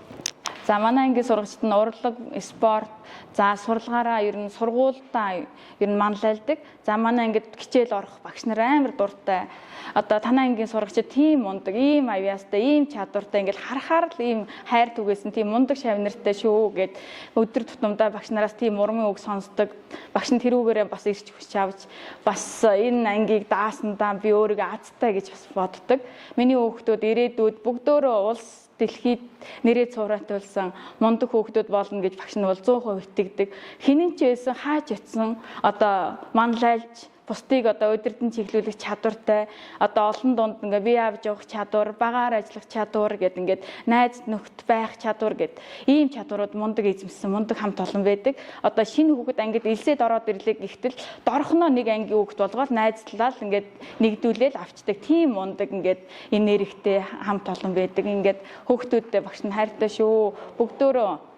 За манай ангийн сурагчид нь урлаг, спорт, за сурлагаараа ер нь сургуультаа ер нь манлайлдаг. За манай ангид хичээл орох багш нар амар дуртай. Одоо танай ангийн сурагчид тийм мундаг, ийм авьяастай, ийм чадвартай ингээл харахаар л ийм хайр түгээсэн тийм мундаг шавнартай шүү гэд өдөр тутамдаа багш нараас тийм урмын үг сонсдог. Багш нь тэрүүгээрээ бас ирч хүч авч бас энэ ангийг даасандаа би өөрийгөө азтай гэж бас боддог. Миний хүүхдүүд ирээдүйд бүгдөө улс дэлхийд нэрээ цувраатуулсан мундаг хүүхдүүд болно гэж багш нь бол 100% итгэдэг. Хинэн ч байсан хааж ятсан одоо манлайлж бусдыг одоо удирдан чиглүүлэх чадвартай одоо олон дунд ингээ бие авч явах чадвар, багаар ажиллах чадвар гэд ингээд найз нөхд байх чадвар гэд ийм чадварууд мундаг эзэмсэн мундаг хамт олон байдаг. Одоо шинэ хүүхэд ангид элсэд ороод ирлээ гэхтэл дорхоноо нэг ангийн хүүхэд болгоод найзлал ингээд нэгдүүлээл авчдаг. Тийм мундаг ингээд энергитэй хамт олон байдаг. Ингээд хүүхдүүдтэй багш нь хайртай шүү. Бүгдөө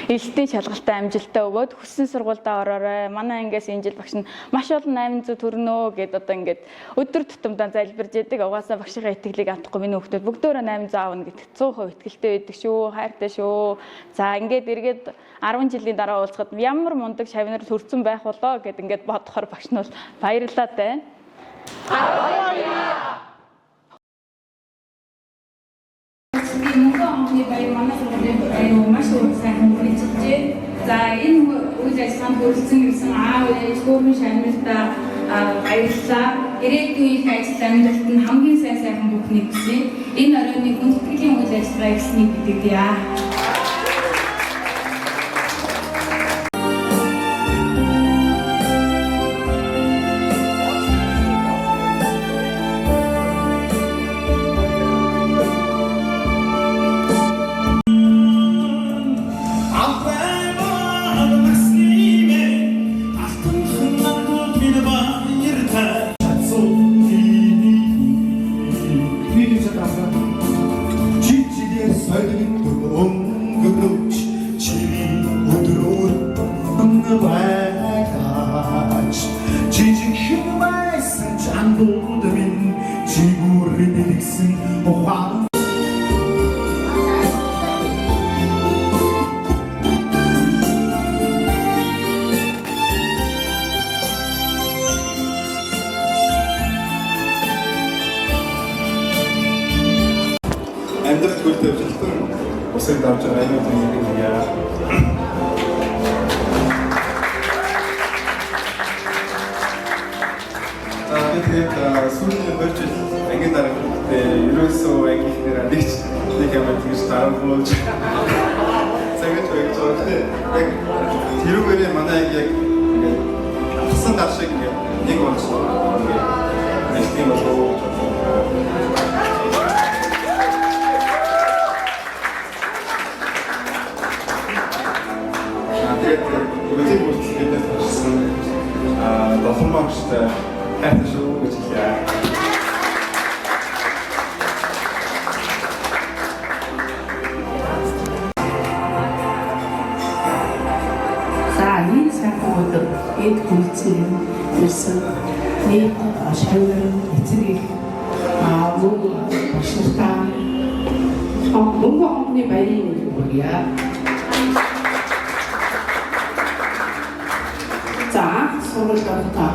элтийн шалгалтай амжилттай өгөөд хүссэн сургуультай ороорой. Манай ангиас энэ жил багш нь маш олон 800 төгрөнөө гэд одоо ингээд өдөр тутамдаа залбирж яадаг. Угаасаа багшийн итгэлийг авахгүй миний хүүхдүүд бүгдөө 800 аавна гэдэгт 100% итгэлтэй байдаг шүү. Хайртай шүү. За ингээд эргээд 10 жилийн дараа уулзахад ямар мундаг шавнар төрсөн байх болоо гэд ингээд бодохоор багш нь бол баярлалаа байна. Мөнгө онцны баяр манай сургуулийн аюу маш их сайн хүмүүжижээ. За энэ үйл ажиллагаанд хүрэлцэн гэсэн аав ээж хөөрхөн шавнартаа баярлалаа. Ирээдүйн их ажил амьдралд нь хамгийн сайхан бүхнийг хүсье. Энэ оройны хүндэтгэлийн үйл ажиллагаа гэснийг мэдэгдэе. Амьдрал хүртэл жилтэн усыг давж байгаа юм уу яа. За тэгээд сүүлийн 2 жил ангийн дараатай ерөөсөө ангийнхнэр нэг юм тэгж дараалуулж цагт байж байгаа. Яг тэрүүгээрээ манай анги яг ингээд авсан гар шиг нэг болж ингээд нэг болов. Бүгдийг бүртгэгдээд тавьсан долоон багштай хайртай шүү гэж хэлье. За энэ сайхан өдөр эд хүлцэн ирсэн нэг шавнар эцэг их мөн багшнартаа мөнгө онцны баярын хүргье. За сургуульд орохтой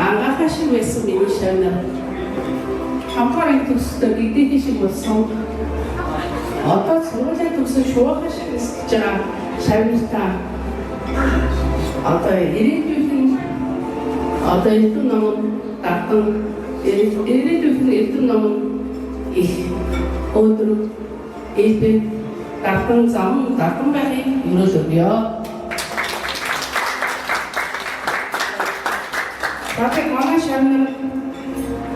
ангаахаа шиг байсан миний шавнар хамгаалын төсөлтөд нэгдэх шиг болсон. Одоо сургуулийн төсөл шуурхай шиг эсэж байгаа шавнартаа одоо ирээдүйн одоо эрдэм номон дартан ирээдүйн эрдэм номон их өдөр элбэг дартан зам дартан байхыг өрөөлөё. Батэг манай шавнар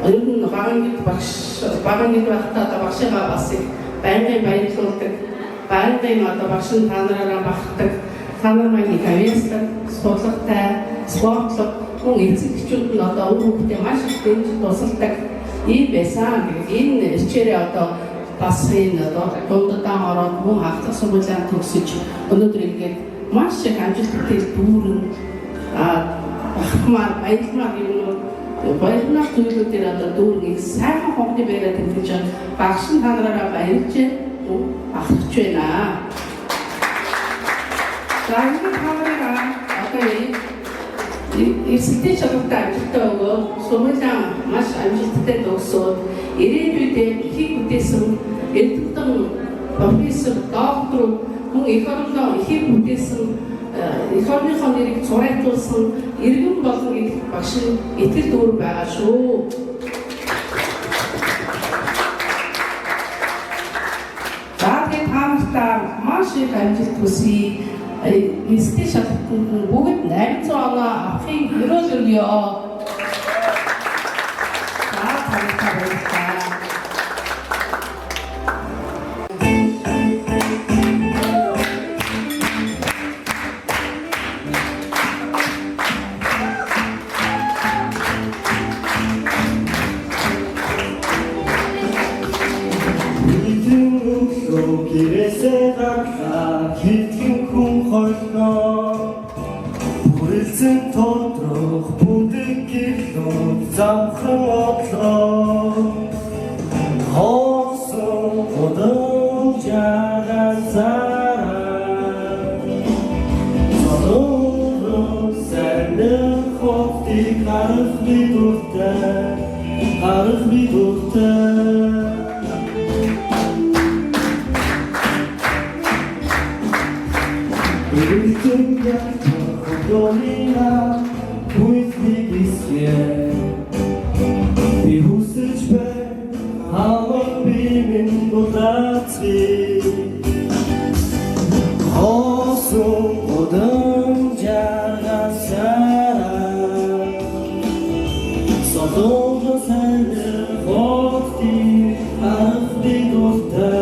энэ багангийн байхдаа одоо багшигаа бас байнгын баярлуулдаг. Байнгын одоо багш нь та нараараа багтдаг. Та нар маань авьяастай, суулгатай, спортлог хүн эцэгчүүд нь одоо өвөө хүүхдээ маш их дэмжиж тусалдаг. Ийм байсан. Энэ хичээрээ одоо бас энэ одоо дундаа ороод хүн хавцах сургуулиар төгсөж өнөөдөр ингээд маш их амжилттай дүүрэн бахмаар баялмаар юм баялмаар зүйлүүдээр одоо дүүрэн сайхан хонхны байраа тэмдэглэж багш нь та нараараа баярлж ахарч байна. За энэ хамаараа одоо эрсдэл чадвартай ажилтаа өгөө сумлаа маш амжилттай төгсөөд ирээдүйдээ ихийг бүтээсэн эдгдэн профессор доктор хүн их орондоо ихийг бүтээсэн их орныхоо нэрийг зурайтуулсан иргэн болно гэдэг багш нь итгэл дүүр байгаа шүү. За тэгээд таамагтаа маш их амжилт хүсье. Эстэй шатны бүгд 800 оноо авахыг өрөөлөё. За таамагтаа баярлалаа. Гэрээсээ даглаа хитгэн хүн хойлноо бүрэлзэн тодрох бүдэг гэрлөө замхан одлоо хоосон одон жарасаа солоороо сэнэн хофтыг харах бидуртай Dolina, puisnik isye. Bihusich be, hamon bimin dodatsi. Hosum odam jarasara. Sodom sende khofti, arf bidurta.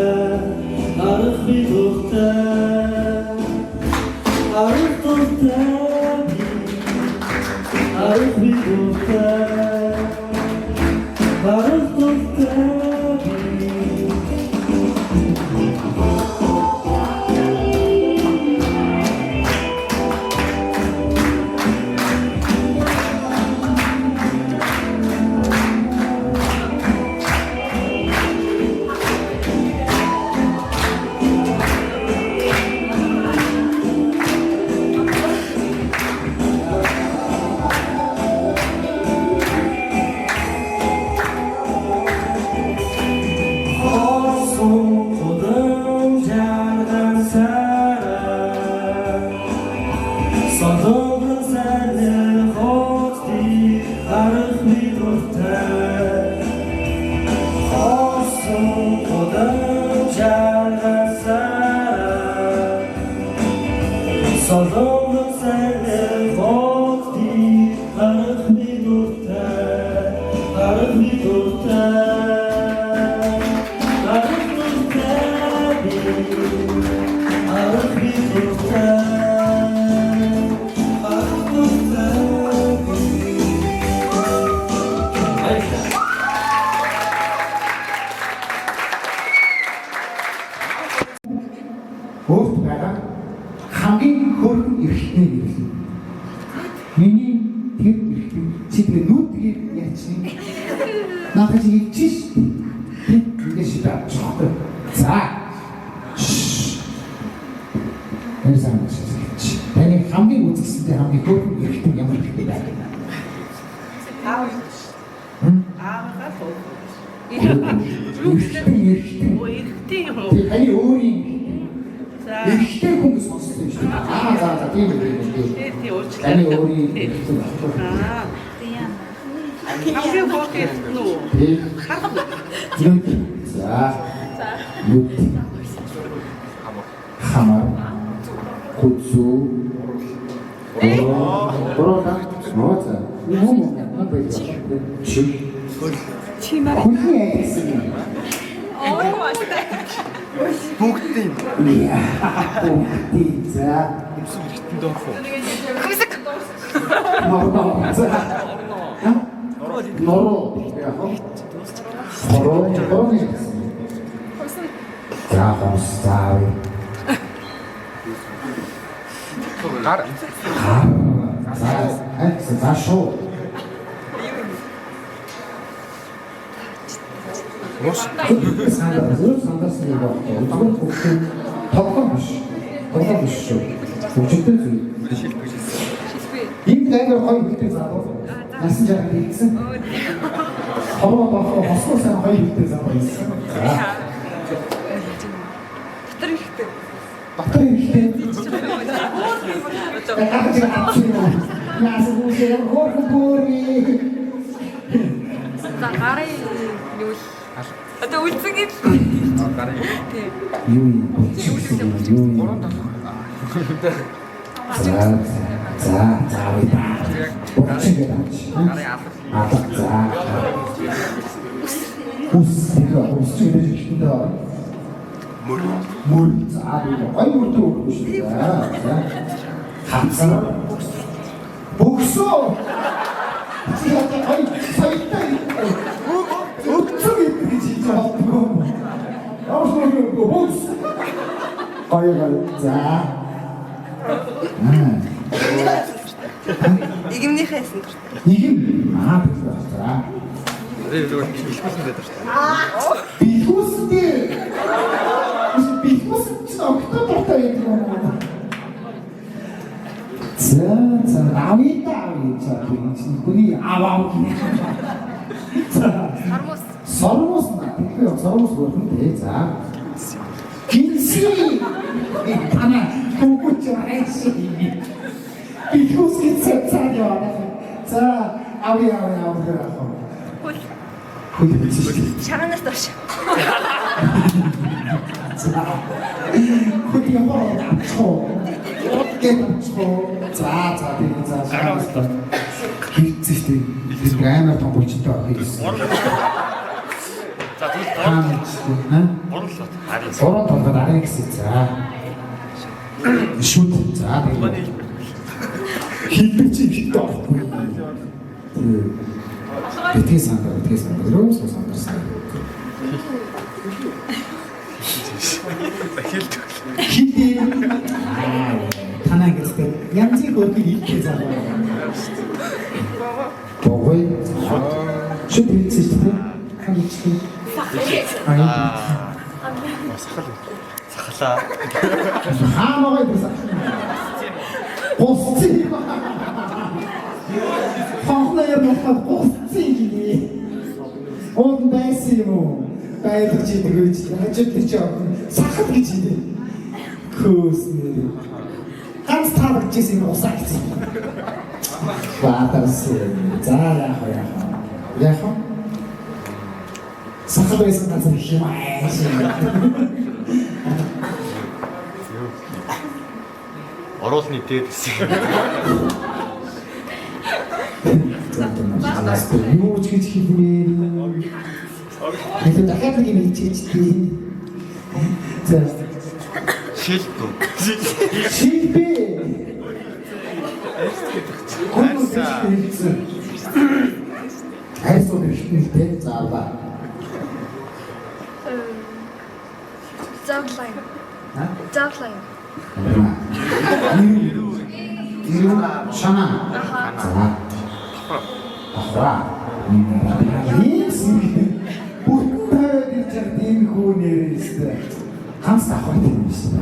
Өөрт байгаа хамгийн хөөрхөн эрхтний нэрэл. Миний тэр эрхтэн чи тэр нүдгийг яачих юм. Нахаж ичиж. Тэгээс баачаа. За. Энэ самбас. Таны хамгийн үзэсгэлэнтэй хамгийн хөөрхөн эрхтэн ямар эрхтэй байх вэ? Аав. Аавгаа тоо. Эрхтэн юм. Таны өөрийн ихтэй хүмүүс сонссон юм шиг. За тийм үү. Таны өөрийн эрхтэн. Хамгийн богд нүү. За. Нүд. Хамар. Куцу. Бороо. Ноца. Юм байна. Чи. Чимаа. Хүн яасан юм. Бүгдийн. Бүгдийн. За. Эвсэг эргэтэн доорх уу? Хэсэг. Нороо. За. Нороо. Яг. Нороо. За, хостай. Гар. За шо. Зөв сандарсан юм байна. Зөвхөн бүхэн тоглоом биш. Тоглоом биш шүү. Хөгжөлтэй зүйл. Энэ дээгэр хоёр хэлтэй заавал. Насан жаргал хийсэн. Хороо бахаа хосгоо сайн хоёр хэлтэй заавал хийсэн. Батар ихтэй. Яасан үгүй хөрхөөрий. За гарын юу л одоо үлцэн гэж гарын юу за игэмнийхээс нь Игэн Бихустэй. Бихустэй октобертай юм. За хүний аваа гинэ. Сормос бүрдээ за. Кинси. Тана хүүхч айси. Бихустэй цацаа. За аваа. шаганаас доош. Хөөе яа. За шаганаас доош. Хийцээ тийм амар том болчихтой хийсэн. За тэгвэл Орон толгойд арай гэсэн. За. Шүт. За тэгээд. Хилбэж ихтэй авахгүй. Битгий сандар сандарсан. Хилдээ. Танаа гэсэн янзыг өөрөөр хэлэх зав. Богой. Шүт хийсэн шүү дээ. Хэмжээ. Сахалаа. Хаамаа байсан. Босци. Хонхноо болоход босци гинэ. Он байсан юм уу? Байлж идэгэж хажууд чи сахал гэж хэлээ. Хөөснөр. Ганц тавчсан юм усаач. Баатарс. За яах вэ? Сахал байсан газар химээ. Ороосны дээд хэсэг. Юу ч гэж хэлмээр. Энэ дахиад нэг юм хийчихээ. За. Шилбэ. Хайсуу хэрэгтэй заавал. Завлайн. Юу шана. Ахра. Бүтээр ирж хүү нэрээстэй. Ганц авах юм шиг.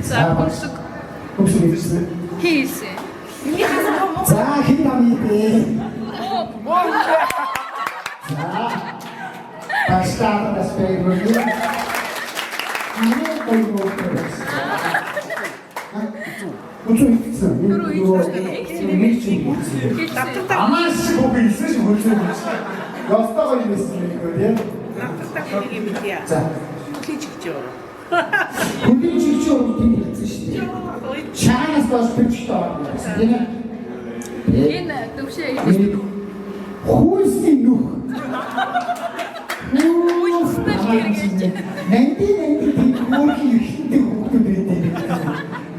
За бүсэг. Хийсэн. За хин амитэй. Бastava das perguntas.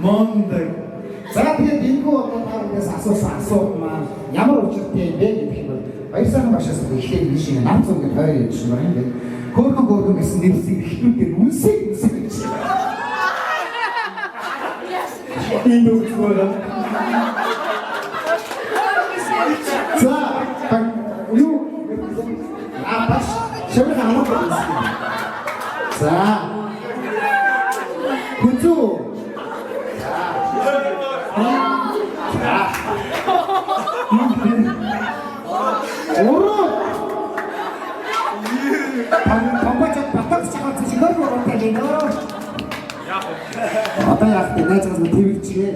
Монday. За тэгээд энгүү одоогоос асуух маань ямар учиртай юм бэ гэх юм бол баярсан башаас эхлээд энэ шиг нам цог гэж хоёр юм шиг байна ингээд хөөрхөн гэсэн нэрсийг эхлүүлээд үнсээ гэж. Энэ үгүй. За юу бас амар байсан. За. Хүзүү. Ороо. Тамбач батгах цагаан цэцгээр болоод байна. Одоо яг найзаас нь твэрчгээ.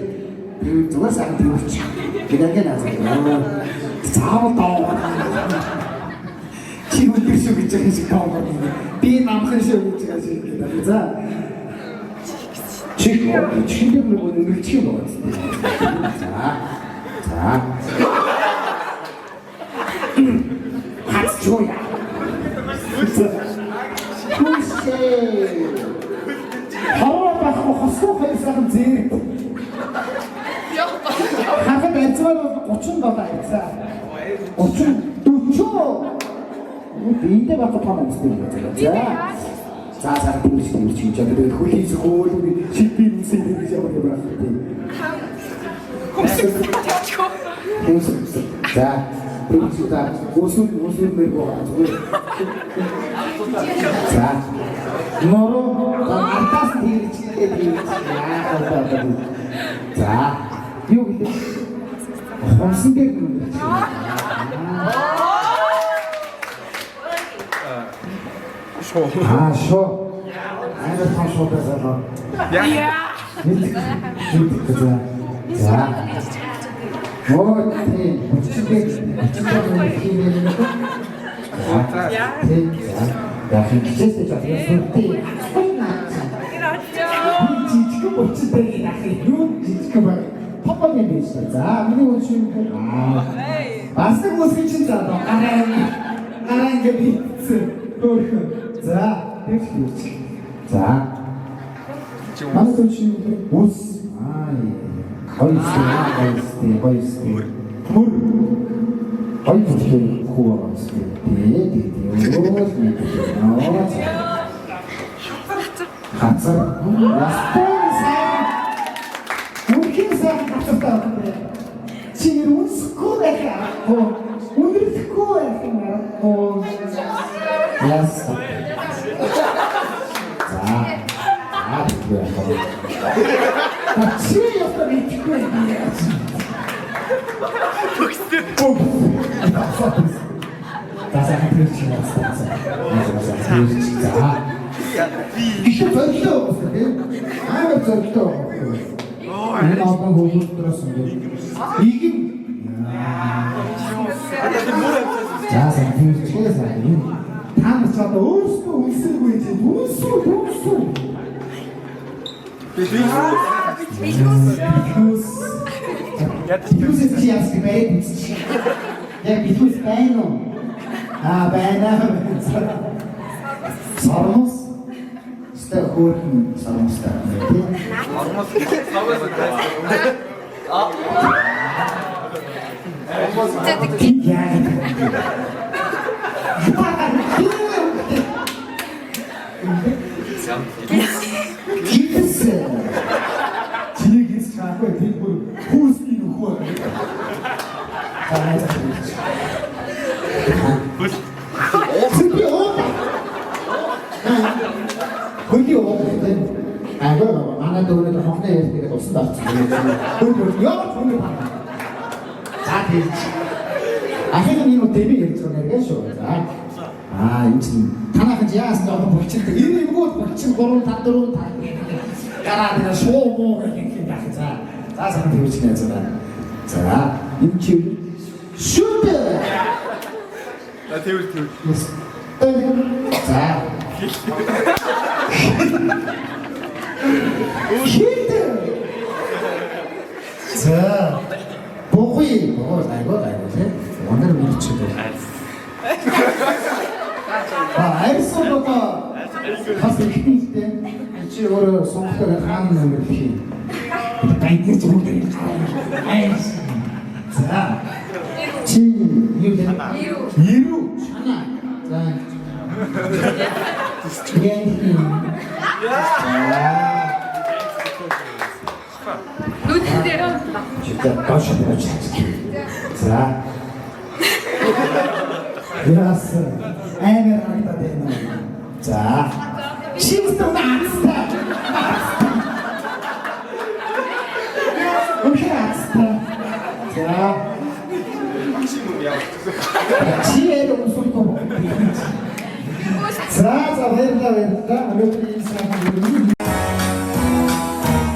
Тэр зүгээр сайн твэрч. Гэнэ наазаа. Цаавал доо. Чи үгүй шүү гэж хэлж байгаа юм. Би намхан шүү гэж хэлж байгаа. За. Чихээр нөгөө нэрчих юм байна. За. Хацчууя. Хүсээ. Хараа хосоо хайсан зэрэг. Хахад байцвал 30 доллар байсан. 30 40. Эндээ багт том юмстай байна. За тиймэрч хийж байгаа. Хөлийс хөөл шипийн үсээ хийж байгаа юм байна. За Бүгдээ усүн мэр байгаа. За. Нороо антас тийчээ. За. Юу гэдэг? Хонсон дээр юм. Шо. Айна ташоо байсан. Яа. За. Вот ты, да, честно, я смотрю. Птичка почти нахрен, птичка ба. Папа не бежит, да, мне очень. Бас нэг ус чинь за, арай ингээд только. За, тэгж. За. Бас очень ус. Койстой. Мөр. Койстой хуугастой. Хацар. Үнхээсээ хацартаа. Чи үнсгүй байхаа. Үнэрхгүй байхаа. Яс. Чи ястаа бичгүй юм. Тасаа хэлчих юм байна. Их зөвлөө. Аа зөвлөө. Энэ одоо хөөдрөөс юм. Игэн. За хэлчихээ сайн. Та нар ч одоо өөрсдөө үлсэргүй чинь үлсүү. Битүүс чи ясдаг байд. Яг битүүс байна уу? Байна. Сормос. Стахурн сормостай. Сормос. Чигээс чаагүй тэр бүр хүүсний нөхөө. Хөөе оо. Аа манай дөрөв хонхны ярьдаг усан давцсан. Хөөе яа хөөе. За тийм. Ахын нэг дэби ярьж байгаа гэж шүү. За. Энэ чинь танайхан яасан жоохон болчихсон. Энэ юмгүй болчихсон 3 5 4 гараад энэ шоу муу гэх юм яах за. За сайн тэгж нэ за. За энэ чи шүт. За тэгвэл. За. Шүт. За. Богой айгоо тийм. Өнөр мөрчөө. Айсуудаа бас ихтэй чи өөрөө сонгохоор хаана нэмэр хий. Байдлыг зүгээрээ айс. За. Чи юу вэ? Ирүү. Чана. За. Нүдэн дээр. Чита баш. За. Яас амар харагдаад байна. За. Шинжтэй наацтай. Ухаастай. За. Чиээр усуулгүй. За баярлалаа. Өнөөдрийн сайхан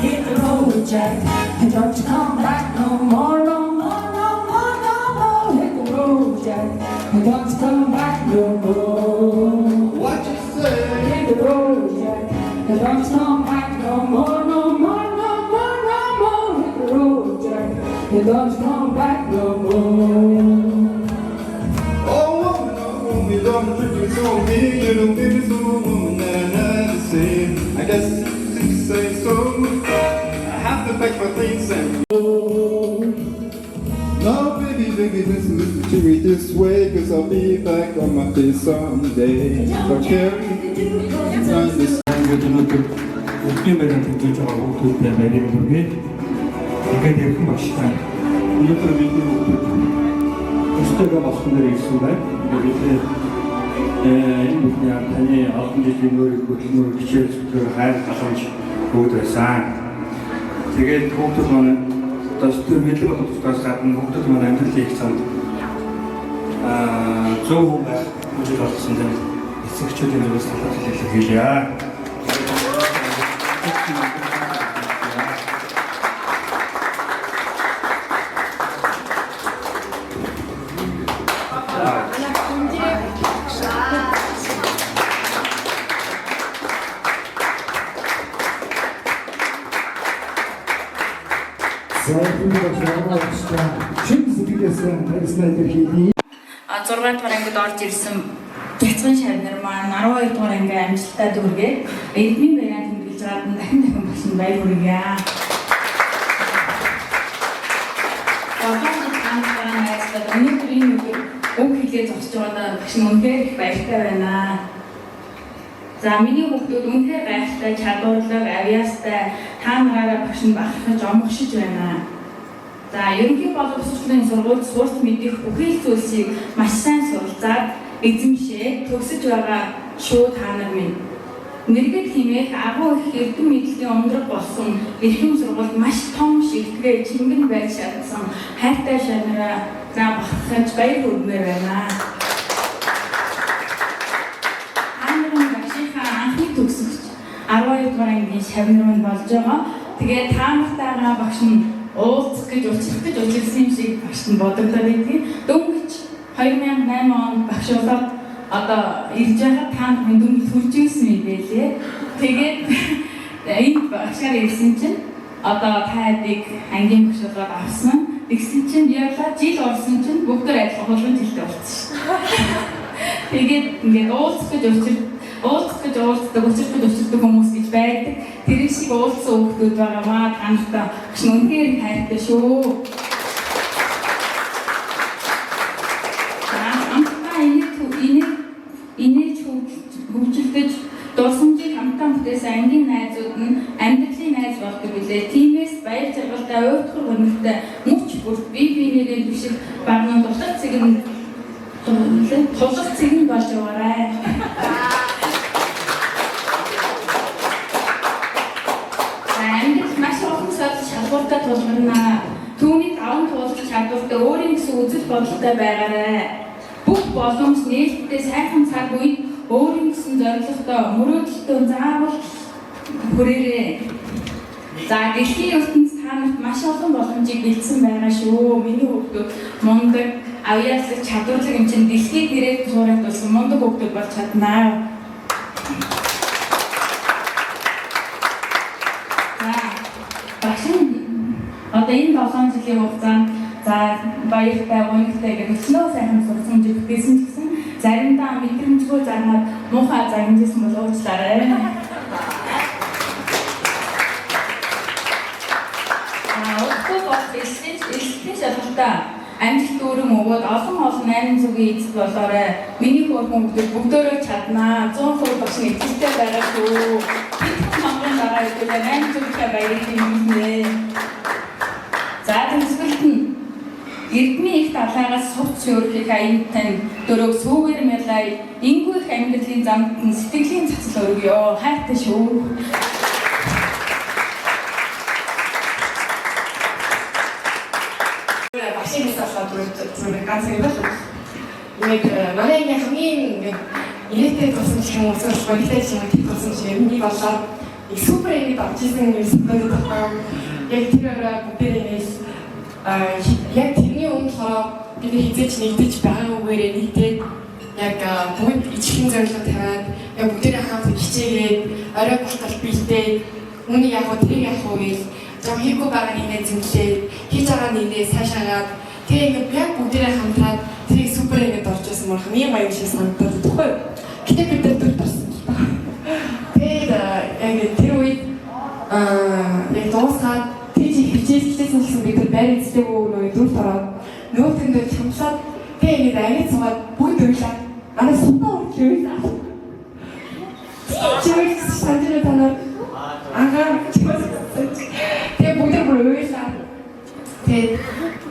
Hit the road, Jack, and don't you come back no more, no more, no more, no more. Hit the road, Jack, and don't you come back no more. What you say? Hit the road, Jack, and don't you come back no more, no more, no more, no more. Hit the road, Jack, and don't you come back no more. Oh no, we don't think so big, you don't think so I guess you say so. I have to pack my things and no, baby, listen to me this way, cause I'll be back on my feet someday. Don't carry on this. Өдгийн байранд тэмцэж байгаа хүүхдүүдтэй байрыг хүргэе. Ингээд ярих маш тань. Өнөөдөр бидний хүүхдүүд өстөөгөө болсон дээр ирсэн байна. Ингээд энэ бүхний таны олон жилийн нөрийг хөдөлмөр хичээл зүтгэр хайр халамж бүгд байсан. Тэгээд хүүхдүүд маань одоо зүтгэр мэдлэг болох тусгаас гадна хүүхдүүд маань амьдралын их цамд зөв хүн байх хүчтэй болсон дээр эцэгчүүдийн зүгээс талархал хэлье. Зургаан дугаар ангид орж ирсэн бяцхан шавнар маань 12 дугаар анги амжилттай дүүргээ эдмийн байранд тэмдэглэж байгаад дахин багш нь баяр хүргье. Багш хамтараа найзлаад өнөөдрийн үг хэлээ зогсож байгаадаа багш нь үнэхээр их баяртай байна. За миний хүүхдүүд үнэхээр гайхалтай, чадварлаг, авьяастай, та нараараа багш нь бахархаж омгшиж байна. За ерөнхий боловсролын сургуульд сурч мэдэх бүхий л зүйлсийг маш сайн суралцаад эзэмшээ төгсөж байгаа шүү та нар минь. Мэргэд хэмээх агуу их эрдэм мэдлийн ундраг болсон эрхэм сургуульд маш том шилтгэрээ чингэн байж чадсан хайртай шавнараа за бахархаж баяр хүрмээр байна. Анарын багшийнхаа анхны төгсөгч 12 дугаар ангийн шавнар маань болж байгаа. Тэгээд та нартайгаа багш нь уулзах гэж учирсан юм шиг багш нь бодогдоод байдгийг. Дөнгөж 2008 онд багш болоод одоо ирж байхад та бүхэн дөнгөж төрж ирсэн юм байлээ. Тэгээд энд багшаар ирсэн чинь одоо та хэдийг ангийн багш болоод авсан. Тэгсэн чинь яалаа жил орсон чинь бүгд адилхан хулгай жилтэй болчихсон. Тэгээд ингээд уулзах гэж учирдаг хүмүүс гэж байдаг. Тэр шиг уулзсан хүүхдүүд байгаамаа та нартай багш нь үнэхээр хайртай шүү. Инээж хөгжилдөж дурсамжийг хамтаа бүтээсэн ангийн найзууд нь амьдралын найз болдог билээ. Тиймээс баяр жаргалтай уйтгар өнөртэй мөч бүрт бие биенээрээ бишиг багнаа тулах цэгэн болж яваарай. Шалгууртай тулгарнаа. Түүнийг аван туулах чадвартай өөрийн гэсэн үзэл бодолтой байгаарай. Бүх боломж нээлттэй сайхан цаг үед өөрийн гэсэн зорилготой мөрөөдөлтөө заавал хүрээрэй. За дэлхийн ертөнцид та нарт маш олон боломжийг бэлдсэн байгаа шүү. Миний хүүхдүүд мундаг, авьяаслаг, чадварлаг юм чинь дэлхийд нэрээр суурилт болсон мундаг хүүхдүүд болж чаднаа. Одоо энэ 7 жилийн хугацаанд за баяртай, гонигтай гэх өчнөө сайхан сурсан зүйлсэн гэсэн заримдаа мэдрэмжгүй зарнаад муухай загнажсэн бол уучлаарай. Өөхөө бол элсний шалгалтаа амжилт өрөм өгөөд олон найрын зүгийн эзэд болоорой. Миний хөргөн бүгд бүгдөө чаднаа. 100% багш нь эзэлтэй байгаа шүү. Хамрын дараа ивэл найрын зүгийнхээ баярыг хэмнэ. За төгсгөлт нь Эрдмийн их далайгаас сурч өөрхийг аянтан дөрөв сүүгээр мэлай энгүй их амьдралын замд нь сэтгэлийн цацал өргөё. Хайртай шүү. Багшийн асуулт зүгээр ганц юм байна. Нэг манай хамгийн ирээтэй болсон ч юм уу эсвэл болтой ч юм уу болсон ч юм нэг болоод их супер энийг авч ирсэн юм санагдаад байна. Яг тэр бүгдээрээ яг тэрний өмнө бид хизээч нэгдэж байгаа үгээрээ нэгдээд яг бүгд ичхийн зорилго тавиад яг бүгдээрээ хамт хичээгээд орой болтол бэлдээд үүнийг яг тэрийг яг үйл жоо хийхгүй байгаа нэмээ зэмлээд хийж байгаа нэмээ сайшаагаад тэр ингэ яг бүгдээрээ хамтраад тэрийг супер ингэж орж ирсэн мөн хамгийн баяр шиг санагдаад төгөө. Гэтэ бид тэр төрсөн. Тэгээд яг тэр үед яг дуусгаад хичээсэн гэсэн бид нар байр эзлээг өөрөө дүрт ороод нөгөөтэндөө чамсаад тэг ингэж аваад суугаад бүгд өглөө. Анаа сутаа үргэлээ. Чимээ санджираа танаар агаар тэг бүгд бүр өглөө. Тэг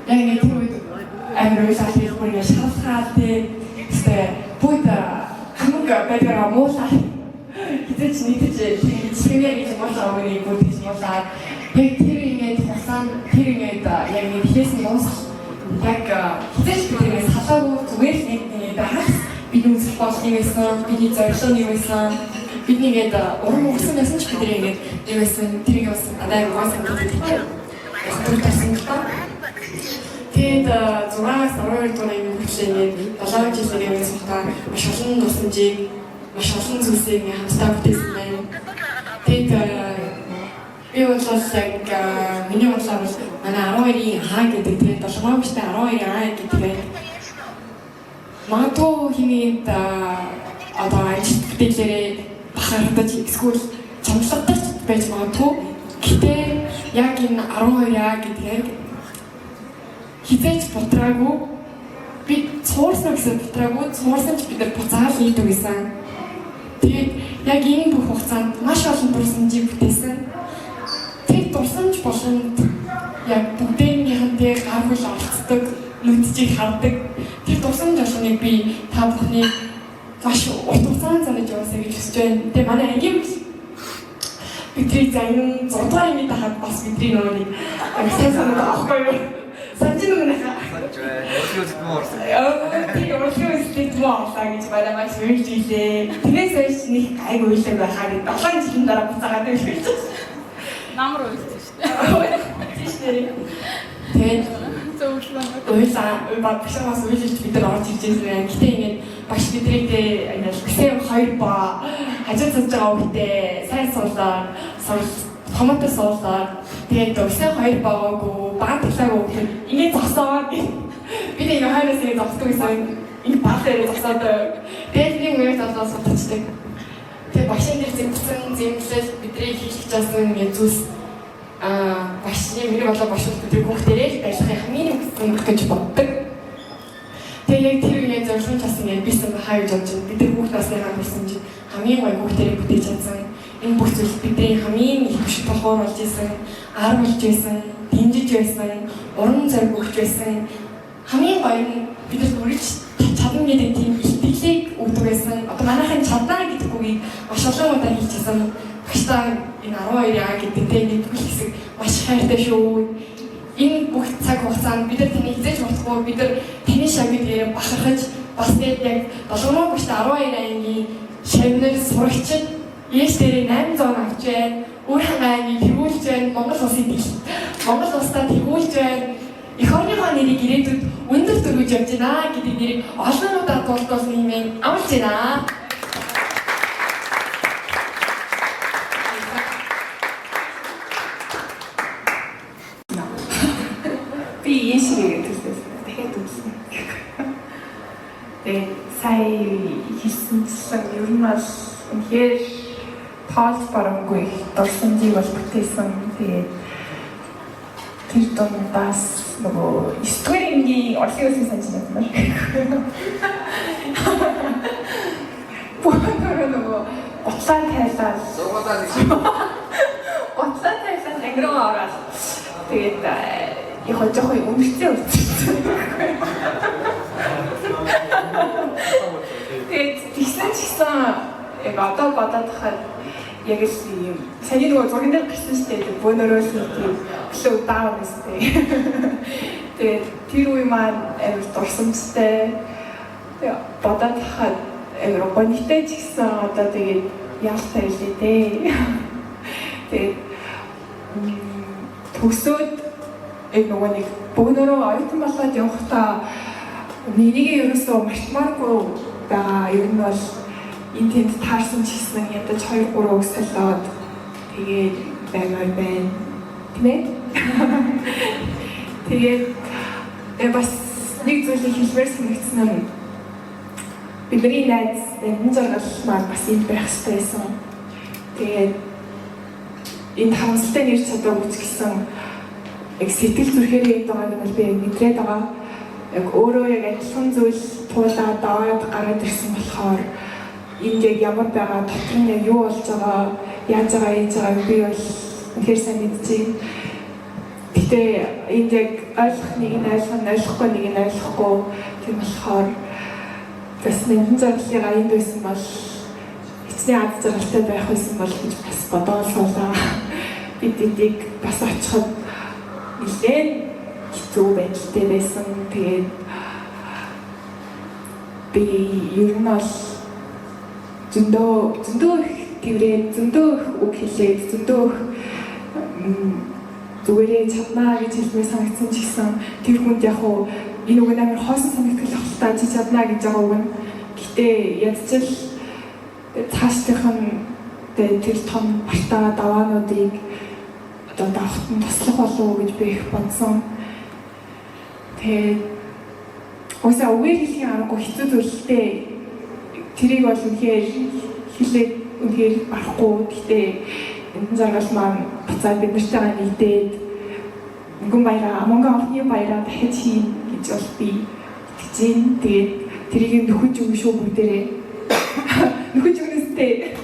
яг ингэ тэр үед амар өглөө тэр бүр ингэ шалхаад тэг бүгд хамаг байдаг муулаа. Хизээч нэгдэж чимээ гэж болоо өгөөний бүгд гэж болоо. Яг тэр ингээд хасан тэр ингээд яг нэг хийсэн дуус яг хизээч бидээс халаагүй зүгээр л нэг хас бидний үзэл бодлыг байсан бидний зорилгыг байсан бидний ингээд уран өгсөн байсан ч бидний ингээд юу байсан тэрийг бас надад угаасаа мэдээ. Хатуутсан л та. Тэгээд 6-аас 12 дугаар юм хүчлээ 7 жилийн явсан та маш олон тусламжийг маш олон зүйлсийг хамтдаа бүтээсэн байна. Тэгээд би бол яг миний бодлоор манай 12-ийн хаа гэдэг тэгээд долгоомжтой 12-ийн аа гэдэг магадгүй хинээд одоо ажил бүтээлээрээ бахардаж эсвэл чамлагтаж байж магадгүй. Гэтэ яг энэ 12-аа гэдэг хизээч бутраагүй би цуурсан гэсэн бутраагүй цуурсан ч бид нар буцаал хийдэг гэсэн. Тэгээд яг энэ бүх хугацаанд маш олон дурсамжийг бүтээсэн. Дурсамж болонд яг бүгдээрнийхээ гар хөл орцдог, нүдчийг хардаг. Тэр дурсамж болоныг би та бүхний маш урт хугацаанд санаж яваасаа гэж хүсэж байна. Тэгээ манай ангийн бидний зан 6 дугаар ангид хаад бас бидний нөөний сайн санаад авахгүй юу? Санаж нүгнэхаа. Санаж байна. Өглөөс мөрсөн. Тэгээ өглөөс мөрсөн гэж байна маш үеж илээ. Тэрээс хойш нэг гайг уйлаг байхаа гэж 7 жилийн дараа буцаагаад хэлж байна. Намар уйлсан шүү дээ. Тийм шүү дээ. Тэгээд багшаас уйлж бид нар орж ирж байсан. Гэтэ ингээд багш бидрийдээ ингээд гэсэн 2 ба хажуу цааш байгаа үедээ сайн суулаа, томатос суулаа. Тэгээд өсөн 2 байгаагүй, баг талаагүй гэхэд ингээд зогсоо. Би нэг хоёроос ингэ зогсдог гэсэн. Энэ баг дээр зогсоод тэгээд нэг үеэр зогсоод суудчихдаг. Тэгээ багшийн дээр зэмлсэн зэмлэл бидний хийх гэсэн юм зүйлс багшийн миний болоо багш бидний хүүхдэрээ л байлгах хамгийн нэгэн гэж боддог. Тэгээ яг тэр үеийн зорилгын часан яг бисэн хаа гэж бодож байна. Бидний хүүхд насныхаа болсон чинь хамгийн гоё хүүхдэрээ бүтээж чадсан. Энэ бүх зүйл бидний хамгийн их биш болохоор болж исэн, ар болж исэн, дэмжиж байсан, уран зориг өгч байсан. Хамгийн гоё нь бид нар үргэлж чадна гэдэг тийм итгэлийг өгдөг байсан. Одоо манайхын чадна гэдэг үгийг маш олон удаа хэлчихсэн. Багштай энэ 12-аа гэдэг нэг хэсэг маш хайртай шүү. Энэ бүх цаг хугацаанд бид нар таны хизээж болохгүй бид нар таны шагнал бахархаж бас яг 7 багштай 12 ангийн шагнал сурагчид ээж дээрээ 800 авч байна. Өөр хангааны тэргүүлж байна. Монгол улстай тэргүүлж байна. Эх орныхоо нэрийг ирээдүйд өндөр төрүүлж явж байна гэдэг нэрийг олон удаа дуулсан хэмээн амлаж байна. Би энэ шиг хэлсэн. Дахиад үзсэн. Тэгээд сая хэлсэнчлэн ер нь бол үнэхээр тоолж барамгүй дурсамжийг бол бүтээсэн. Тэгээд тэр дундаас нөгөө 9-р ангийн орлогын өсвийн санжин байна. Бүгд нөгөө гоцлаа тайлаад гоцлаа тайлаад ангираа ороод тэгээд яг жоохон өмнөцөө үзсэн. Тэгээд тэгсэн ч гэсэн яг одоо бодоод хахад яг л юм саний нөгөө зурган дээр гарсан шүү дээ. Бөөнөрөөс тийм өглөө даав нэстэй. Тэгээд тэр үе маань амар дурсамжтай. Тэгээд бодоод хахад амар гонигтай ч гэсэн одоо тэгээд яалтай илээ дээ. Тэгээд төгсөөд нөгөө нэг бөөнөрөө оюутан болоод явахдаа нэгнийг ерөөсөө мартмааргүй байгаа. Ер нь бол энэ тэнд таарсан ч гэсэн ядаж 2-3 өсөлөөд тэгээд баймаар байна. Тийм ээ? Тэгээд бас нэг зүйлийг хэлмээр санагдсан нь бидний найз энэ зоргол маань бас энд байх хэрэгтэй байсан. Тэгээд энэ хамсалтай нэр чадвар үүсгэсэн яг сэтгэл зүрхээрээ байгааг нь би мэдрээд байгаа. Яг өөрөө яг адилхан зүйл туулаад аваад гараад ирсэн болохоор энд яг ямар байгаа, дотор нь яг юу болж байгаа, яаж байгаа, яаж байгааг би бол үнэхээр сайн мэдчихээн. Гэтэ энд яг ойлгох нэг нь ойлгохгүй нэг нь ойлгохгүй тийм болохоор бас нэгэн зорилгыг энд байсан бол эцний ад жаргалтай байх байсан бол гэж бас бодоолсоолаа. Бид эндийг бас очиход нэлээд хэцүү байдалтай байсан. Тэгээд би ер нь бол зөндөө тэрээ зөндөө үг хэлээд зөндөө зүгээрээ чаднаа гэж хэлмээр санагдсан ч гэсэн тэр хүнд яг уу энэ үг амар хоосон санагдах талтай чи чаднаа гэж байгаа үг нь. Гэтэ ядчил цаашдынх нь тэр том бартаа даваануудыг одоо давхад нь туслах болов уу гэж би их бодсон. Тэгээд уусаа үгээр хэлхийн аргагүй хэцүү зүйлтэй. Тэрийг бол үнэхээр хэлээд үнэхээр барахгүй. Гэхдээ энэ жаргал маань буцаад бид нартайгаа нийтээд мөнгөн баяраа, мөнгөн авахны баяраа дахиж хийн гэж бол би итгэжин. Тэгээд тэрийг нөхөж өгнө шүү бүгдээрээ. Нөхөж өгнөстэй.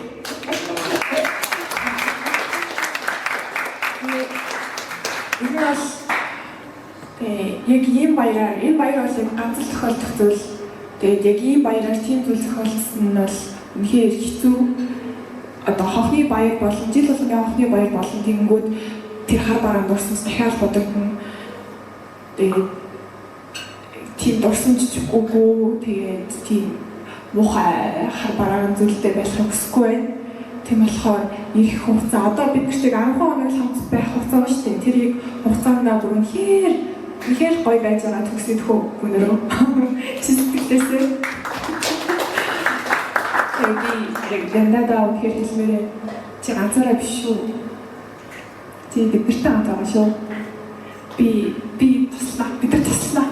Яг ийм баяраар, энэ баяр бол ганц л тохиолдох зүйл. Тэгээд яг ийм баяраар тийм зүйл тохиолдсон нь бол үнэхээр хэцүү. Одоо хонхны баяр болон жил болгоны хонхны баяр болон тэгэнгүүт тэр хар бараанд дурсамж дахиад бодогдно. Тэгээд тийм дурсамжгүй тэгээд тийм муухай хар бараанд зүйлтэй байх хүсэхгүй байна. Тийм болохоор ирэх хугацаа одоо бид нарт 10 хоног хамт байх хугацаа ба шүү дээ. Тэрийг хугацаанаа бүр үнэхээр гоё байж байгаа төгсөд хөө өнөрөө чистэлтэйсээ. Тэгээд яндаа үнэхээр хэлмээрээ чи ганцаараа биш шүү. Чи бидэртэй хамт байгаа шүү. Би туслаа, бид нар туслаа.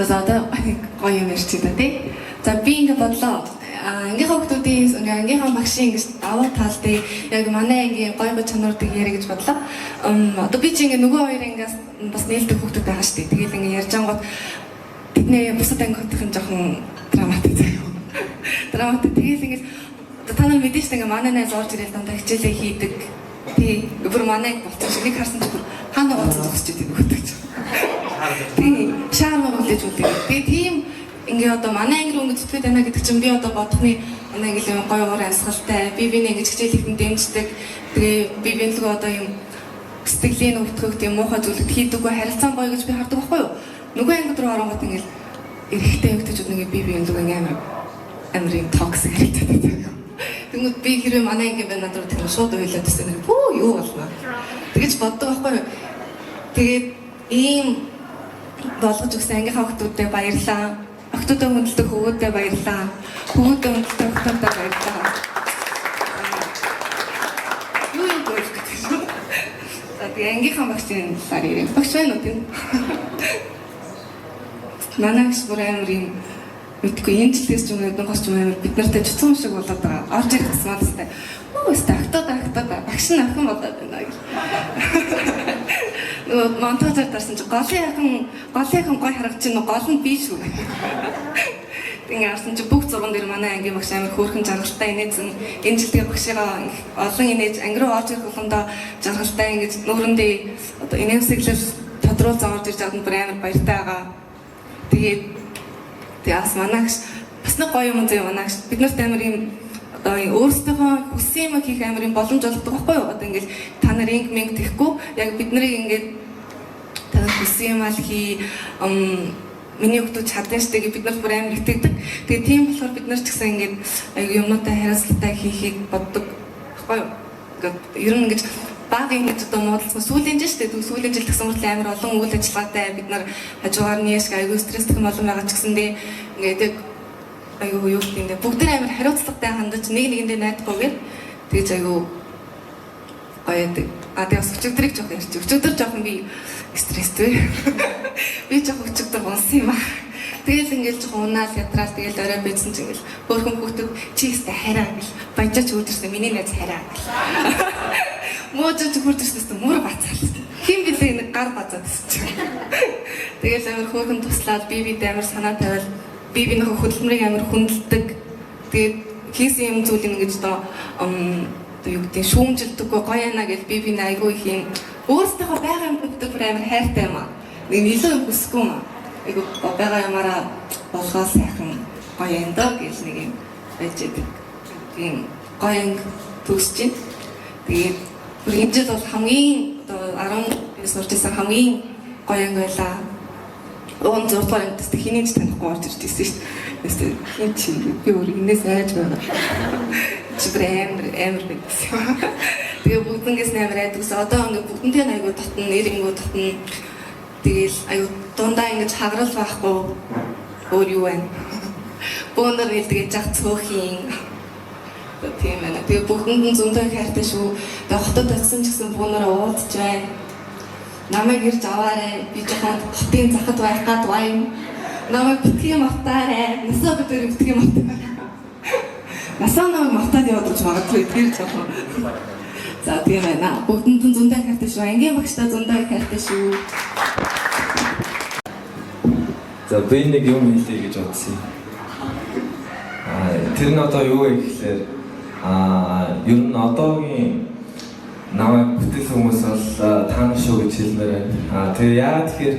За одоо гоё юм ярьж байгаа тий. За би ингэ бодлоо. Ангийнхаа хүмүүсийн ангийнхаа багшийн ингэж даваа таалдыг яг манай ангийн гоё чанаруудыг яриа гэж бодлоо. Одоо би чи ингэ нөгөө хоёр ангиас бас нээлттэй хүмүүс байгаа шүү дээ. Тэгээд ингэ ярьж ангууд тэдний бусад ангийнхын жоохон драматик заяа. Драматик тэгээд ингэ та нар мэдээж ингэ манай найз орж ирэл дандаа хичээлээ хийдэг. Тий, бүр манай болчих шиг нэг харсан ч бүр хаана гоцсон зогсож идэв гэдэг чинь. Тий, шаарма болож үлээ. Тэгээд тийм ингээ одоо манай анги руу ингэ зүтгэж байна гэдэг чинь би одоо бодохны манай анги л гоё уур амьсгалтай би ингэж хичээлэхдээ дэмждэг. Тэгээ би бинлэг одоо юм сэтгэлийн өвтгөх тийм муухай зүйлүүд хийдэггүй харилцаан гоё гэж би хардаг байхгүй юу? Нөгөө анги руу оронгот ингээл эрэхтэй өвтөж нэг би бинлэг амар юм токсик харагдаад. Тэгмэд би хэрвээ манай анги байна надад тэр шууд уйлаад гэсэн нэг бөө юу болов. Тэгэж боддог байхгүй юу? Тэгээд ийм болгож өгсөн ангийнхаа хүмүүстэй баярлалаа. Охтуудаа хүндэлдэг хөвгүүдэд баярлалаа. Хөвгүүдэд хүндэлдэг охтуудад баярлалаа. Юу юм бэ гэдэг шүү. За тэгээ ангийнхаа багшийн талаар ярив. Багш байна уу тийм? Манай багш бүр амар юм мэдгүй энэ жилээс ч юм уу өдөн гос ч юм амар бид нартай чуцсан шиг болоод байгаа. Орж ирэх гэсэн мадастай. Оо охтууд багш нь охин болоод байна гэх. Монтажаар дарсан чи голын охин гой харагч чинь гол нь би шүү. ингээ арсан чи бүх зурган дээр манай ангийн багш амар хөөрхөн жаргалтай инээсэн энэ жилдээ багшигаа олон инээж анги руу орж ирэх болгондоо жаргалтай ингэж нүүрэндээ одоо инээмсэглэл тодруулж орж ирж байгаа нь бүр амар баяртай байгаа. Тэгээд бас манайш бас нэг гоё юм зөө манайш бид нарт амар юм одоо өөрсдийнхөө хүссэн юм хийх амар юм боломж олгодог байхгүй юу? Одоо ингээл та нар инг тэхгүй яг бид нарыг ингээд та нар хүссэн юм аль хий миний хүүхдүүд чадсан штэ гэж бид нар бүр амар итгэдэг. Тэгээ тийм болохоор бид нар ч гэсэн ингээд аюу юмнуудаа хариуцлагатай хийхийг боддог байхгүй юу? Ингээд ер нь ингэж баг ингэж одоо муудалцсан сүүлийн жил штэ сүүлийн жил гэсэн мэт амар олон үйл ажиллагаатай бид нар хажуугаар нь яшг аюу стресстэй болон байгаа ч гэсэндээ ингээд аюу юу гэдэг бүгд амар хариуцлагатай хандаж нэг нэгэндээ найдахгүйгээр тэгж аюу гоёдаг. Тэгээ бас өчигдрийг жоох ярьчих. Өчигдөр жоохон би стресстэй. Би жоох өчигдөр унсан юм аа. Тэгэл ингээл жоох унаал ядраал тэгэл орой бийсэн чинь ингээл хөөрхөн хүүхдүүд чи ихтэй хараа гэл баяжаач үрдэрсэн миний найз хараа гэл. Мөөж хүрдэрсэн мөр бацаал. Хин билээ нэг гар бацаад чинь. Тэгэл амар хөөрхөн туслаад би амар санаа тавиал би нөхө хөдөлмөрийг амар хүндэлдэг. Тэгээд хийсэн юм зүйл ингэж одоо юу гэдэг шүүмжилдэггүй гоё яана гэж би айгүй их юм өөрсдийнхөө байгаа юм бүгд амар хайртай юм аа. Нэг илүү юм хүсэхгүй юм аа. Айгүй байгаа ямаараа болгоо сайхан гоё юм даа гэж нэг юм байж идэг. Тийм гоё юм төсч чинь. Тэгээд бүр энэ жил бол хамгийн одоо 10 сурчсан хамгийн гоё юм байлаа. Он зургаар энэ тест хинэж танихгүй орж ирж ирсэн шүү дээ. Тест хин чи би өөр инээс айж байгаа. Чибэр амар байсан. Тэгээ бүгднгээс амар айдагс. Одоо ингээд бүгднтэй айгуу татна, нэрэнгүү татна. Тэгээл айгуу дундаа ингэж хагарал байхгүй өөр юу вэ? Бөөнөр хэлдэгэж зах цөөхин. Тийм ээ. Тэгээ бүгдэнд зөндөө хайртай шүү. Тэгээ хотод очсон ч гэсэн бөөнөр уудаж байна. Намайг ирж аваарай. Би жоохон хотын захад байх гад байна. Намайг битгий мартаарай. Насаа бид битгий мартаарай. Насаа намайг мартаад яваад ч магадгүй тэр жоохон. За тийм ээ. Бүгдэнд зөндөө хайртай шүү. Ангийн багштай зөндөө хайртай шүү. За би нэг юм хэлье гэж бодсон. Тэр нь одоо юу вэ гэхээр ер нь одоогийн намайг бүтээсэн хүмүүс бол таана шүү гэж хэлмээр байна. Тэгээ яа тэгэхээр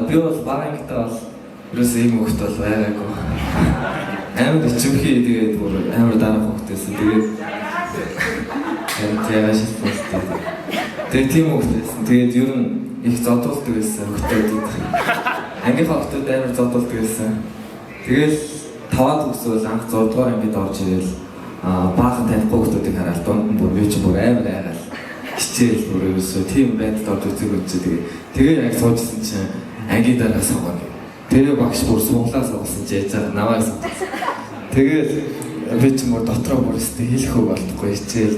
би бол багангтай бол ерөөсөө ийм хөлт бол байгаагүй. Амар ичимхий тэгээд бүр амар дарах хөлтөөсөн. Тэгээд яаш хэлсэн. Тэгээд тийм хөлтөөсөн. Тэгээд ер нь их зодуулдаг байсан хөлтөөд. Ангийнхаа хөлтөөд амар зодуулдаг байсан. Тэгээд таваад хүсвэл анх 6 дугаар ангид орж ирэл баахан танихгүй хөлтүүдийг хараад дунд нь бүр би ч бүр амар айгаал. Хичээл бүр ерөөсөө тийм байдалд орж үзэг. Тэгээ яг суужсэн чинь ангийн дараа суугаа. Тэгээ багш бүр суулаа суулсан ч яаж наваас. Тэгээд би ч мөр дотроо бүр өстэй хэлэх үг болдохгүй хичээл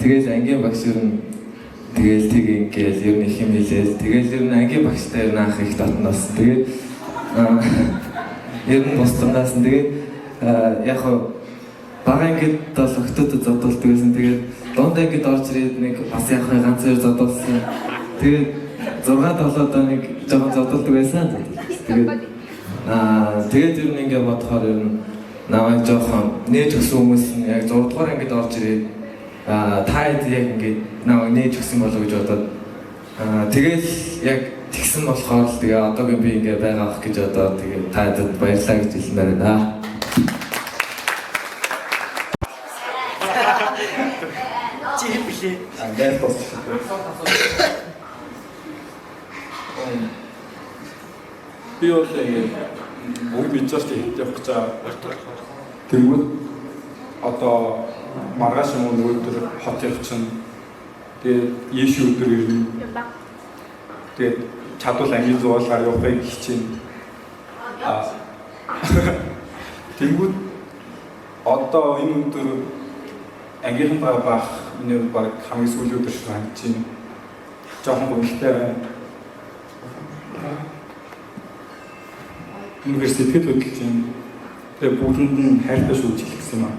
тэгээл ангийн багш ер нь тэгээл тийг ингээл ер нь их юм хэлээл тэгээл ер нь ангийн багштай ер нь анх их дотноос тэгээд ер нь босдонгаас нь тэгээд яг бага ангид бол өгтөд зодуулдаг байсан. Тэгээд дунд ангид орж ирээд нэг бас яг ганц хоёр зодуулсан. Тэгээд 6-7 доо нэг жоохон зодуулдаг байсан. Тэгээд ер нь ингээ бодохоор ер нь намайг жоохон нээж өгсөн хүмүүс нь яг 6 дугаар ангид орж ирээд таад яг ингээ намайг нээж өгсөн болов гэж бодоод тэгээд яг тэгсэн болохоор л тэгээ одоогийн би ингээ байгаа ах гэж одоо тэгээ таадад баярлалаа гэж хэлмээр байна. Ангай тос. Би бол бүгд мэдчихэж явах гэж байгаа. Тэгвэл одоо маргааш юм өдөр хот явчихна. Тэгээд Есүс өдөр ирнэ. Тэгээд чадвал ангийн зуулгаар явахыг хичээнэ. Тэгвэл одоо энэ өдөр ангийнхан баах энэ баг хамгийн сүүлийн өдөр шиг хандж байна. Жохон гомдолтой байна. Үнэхээр сэтгэл хөдлөж байна. Тэгээ бүгдэнд нь хайртай шүү гэж хэлсэн юм аа.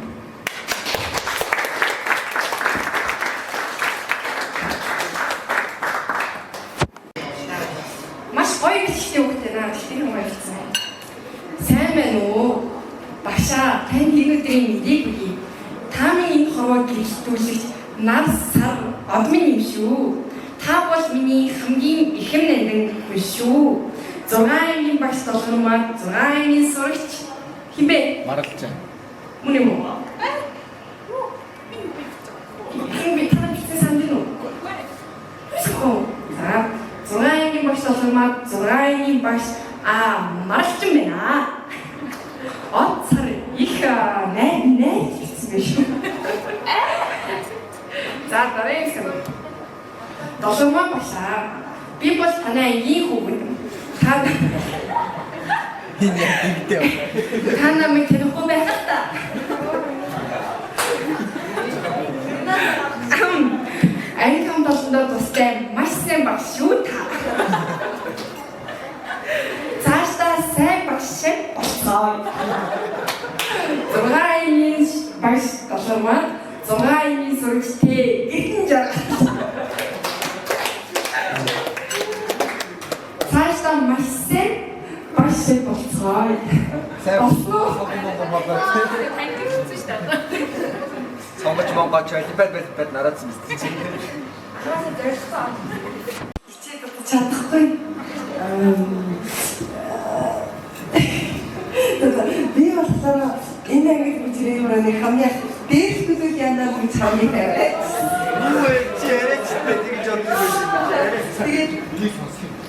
Маш гоё ихтэй хөвгтэй наа. Тийм юм хэлсэн. Сайн байна хүрээ мэдээг өгье. Та минь энэ хорвоо гэрэлтүүлэгч нар сар одмын юм шүү. Та бол миний хамгийн ихэм нандин хүн шүү. 6 ангийн багш толгомаар 6 ангийн сурагч хинбэ? Маргалжаа. Мөн юм уу? Би танаа бичсэн сандин уу? За 6 ангийн багш толгомаар 6 ангийн багш маргалж юм байна. Оцар их nej гэсэн биш үү? За дараагийн сэдв. Долоомоо багшаа. Би бол танай ангийн хүүхэд. Та намайг танихгүй байх та. Ангийн болондоо тустай маш сайн багш шүү та. Цаашдаа сайн багш шиг болцоо. 6 ангийн багш долоомоо 6 ангийн сурагчтэй эргэн жаргал. Цаашдаа маш сайн багш шиг болцоо. Сонгож монгооч бэд нараадсан мэт. Чадахгүй. Би болохоор энэ ангид бүжрээ өрөөний хамгийн дээрхгүйд янаа бүж хамгийн тавиад. Юу чи яриач тэгж боддог. Тэгээд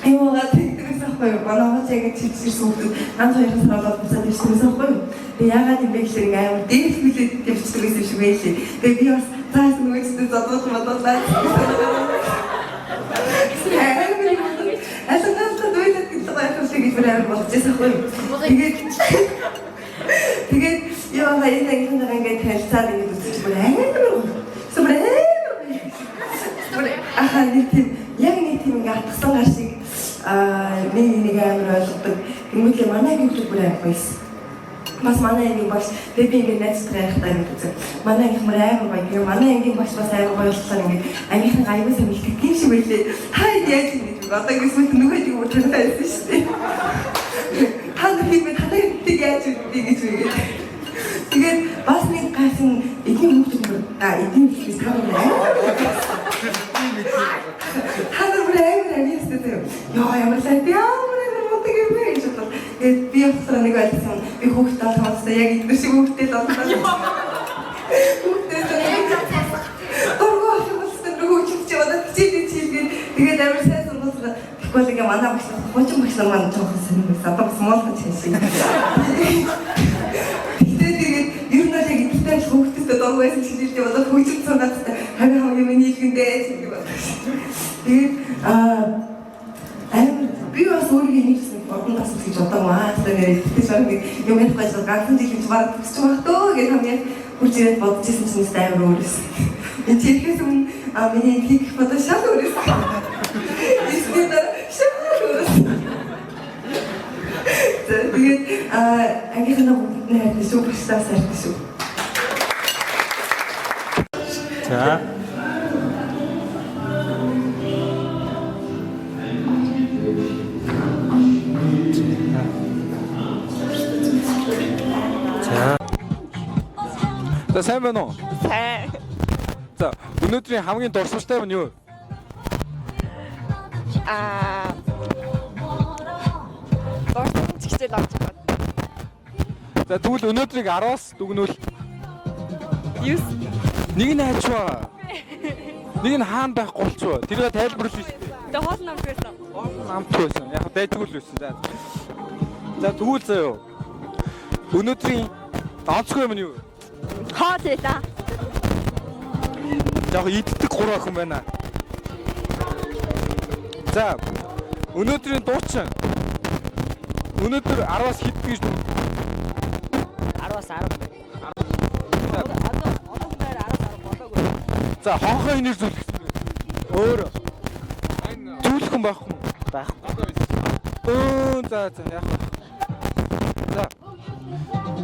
Эвага тэгдэгс ахгүй манай хожиг чичсэн хүмүүс ганц хоёрын сараад буцаад ирсэн ахгүй. Тэгээ яагаад юм бэ гэхээр ингээм амар дээрхгүйд төвчдөг гэсэн шиг байлээ. Тэгээ би бас цаас нөгөөчдөд зодох модолаа. Тэгээд яа энэ нэг ингээд хэлцаад ингээд үзэж байна. Ахаа нэг тийм яг нэг тийм ингээд атгсан гар шиг нэг амар ойлгодог. Тэгмээ манай гинт бүр айхвайс. Бас манай нэг бас би ингээд нэцтэй хайхтай гэдэг үзэн. Манай их амар гоё. Манай ангийн бас амар гоё болчихсон ингээд ангийнхан аюул юм их тийм шиг байлээ. Хай яаж юм бэ? Одоо ингэ сүнт нүхэд юм уу тавьсан шүү дээ. Ханаа хиймээ танай тийг яаж үгүй гэж үгээд. Тэгээд бас нэг гайсан эдийн хүмүүс эдийн хүмүүс тавина. Ханаа бүр амар ястаа. Яа ямар сайтай ямар мундаг юм бэ гэж бодлоо. Тэгээд би өөртөө нэг ойлгосон. Би хүүхдээ тоосоо яг энэ шиг хүүхдээ тоосоо. Хүүхдээ тэгээд амар сайн сургууль тэгвэл ингээ манай багш хочин багш нар маань жоохон сонирхсан. Одоо бас моолгож хийсэн. Тэгээд ер нь яг ихтэй хүүхдтэй дургүйсэн чиглэлд одоо хөгжим сургаацтай хамгийн миний ихэндээ гэж бодсон. Тэгээд би бас өөрийнхөө нэгсэн бодон тасч гэж бодоомаа. Тэгээд тэгэхээр юм их байж ганцхан жил хийж барах гэж байгаа дөө гэж хамгийн хурж ирээд бодож ирсэн чинь амар өөрөөс. Энэ чихээс өмнө миний хийх бодож шал өөрөөс. Тэгээд ангийнхаа бүгдний хайртай шүү багштай сайртай шүү. За. За сайн байна уу? Сайн. За өнөөдрийн хамгийн дурсамжтай нь юу? Дурсамж хичээл авч байгаа. За тэгвэл өнөөдрийг 10-аас дүгнүүл. 9. Нэг нь хайж байгаа. Нэг нь хаана байхгүй болчихвоо. Тэрийг тайлбарлаж биш. Тэгээ хоол намт байсан. Намт байсан. Яг дайдгуул байсан. За тэгвэл заяа. Өнөөдрийн онцгой юм нь юу? Хоол ээ. Яг иддэг 3 охин байна. За өнөөдрийн дуучин. Өнөөдөр 10-аас хэд гэж 10-аас 10. За хонхоо нэр зүлгсэн. Өөр зүлхэн байх юм. Байх. За яг. За.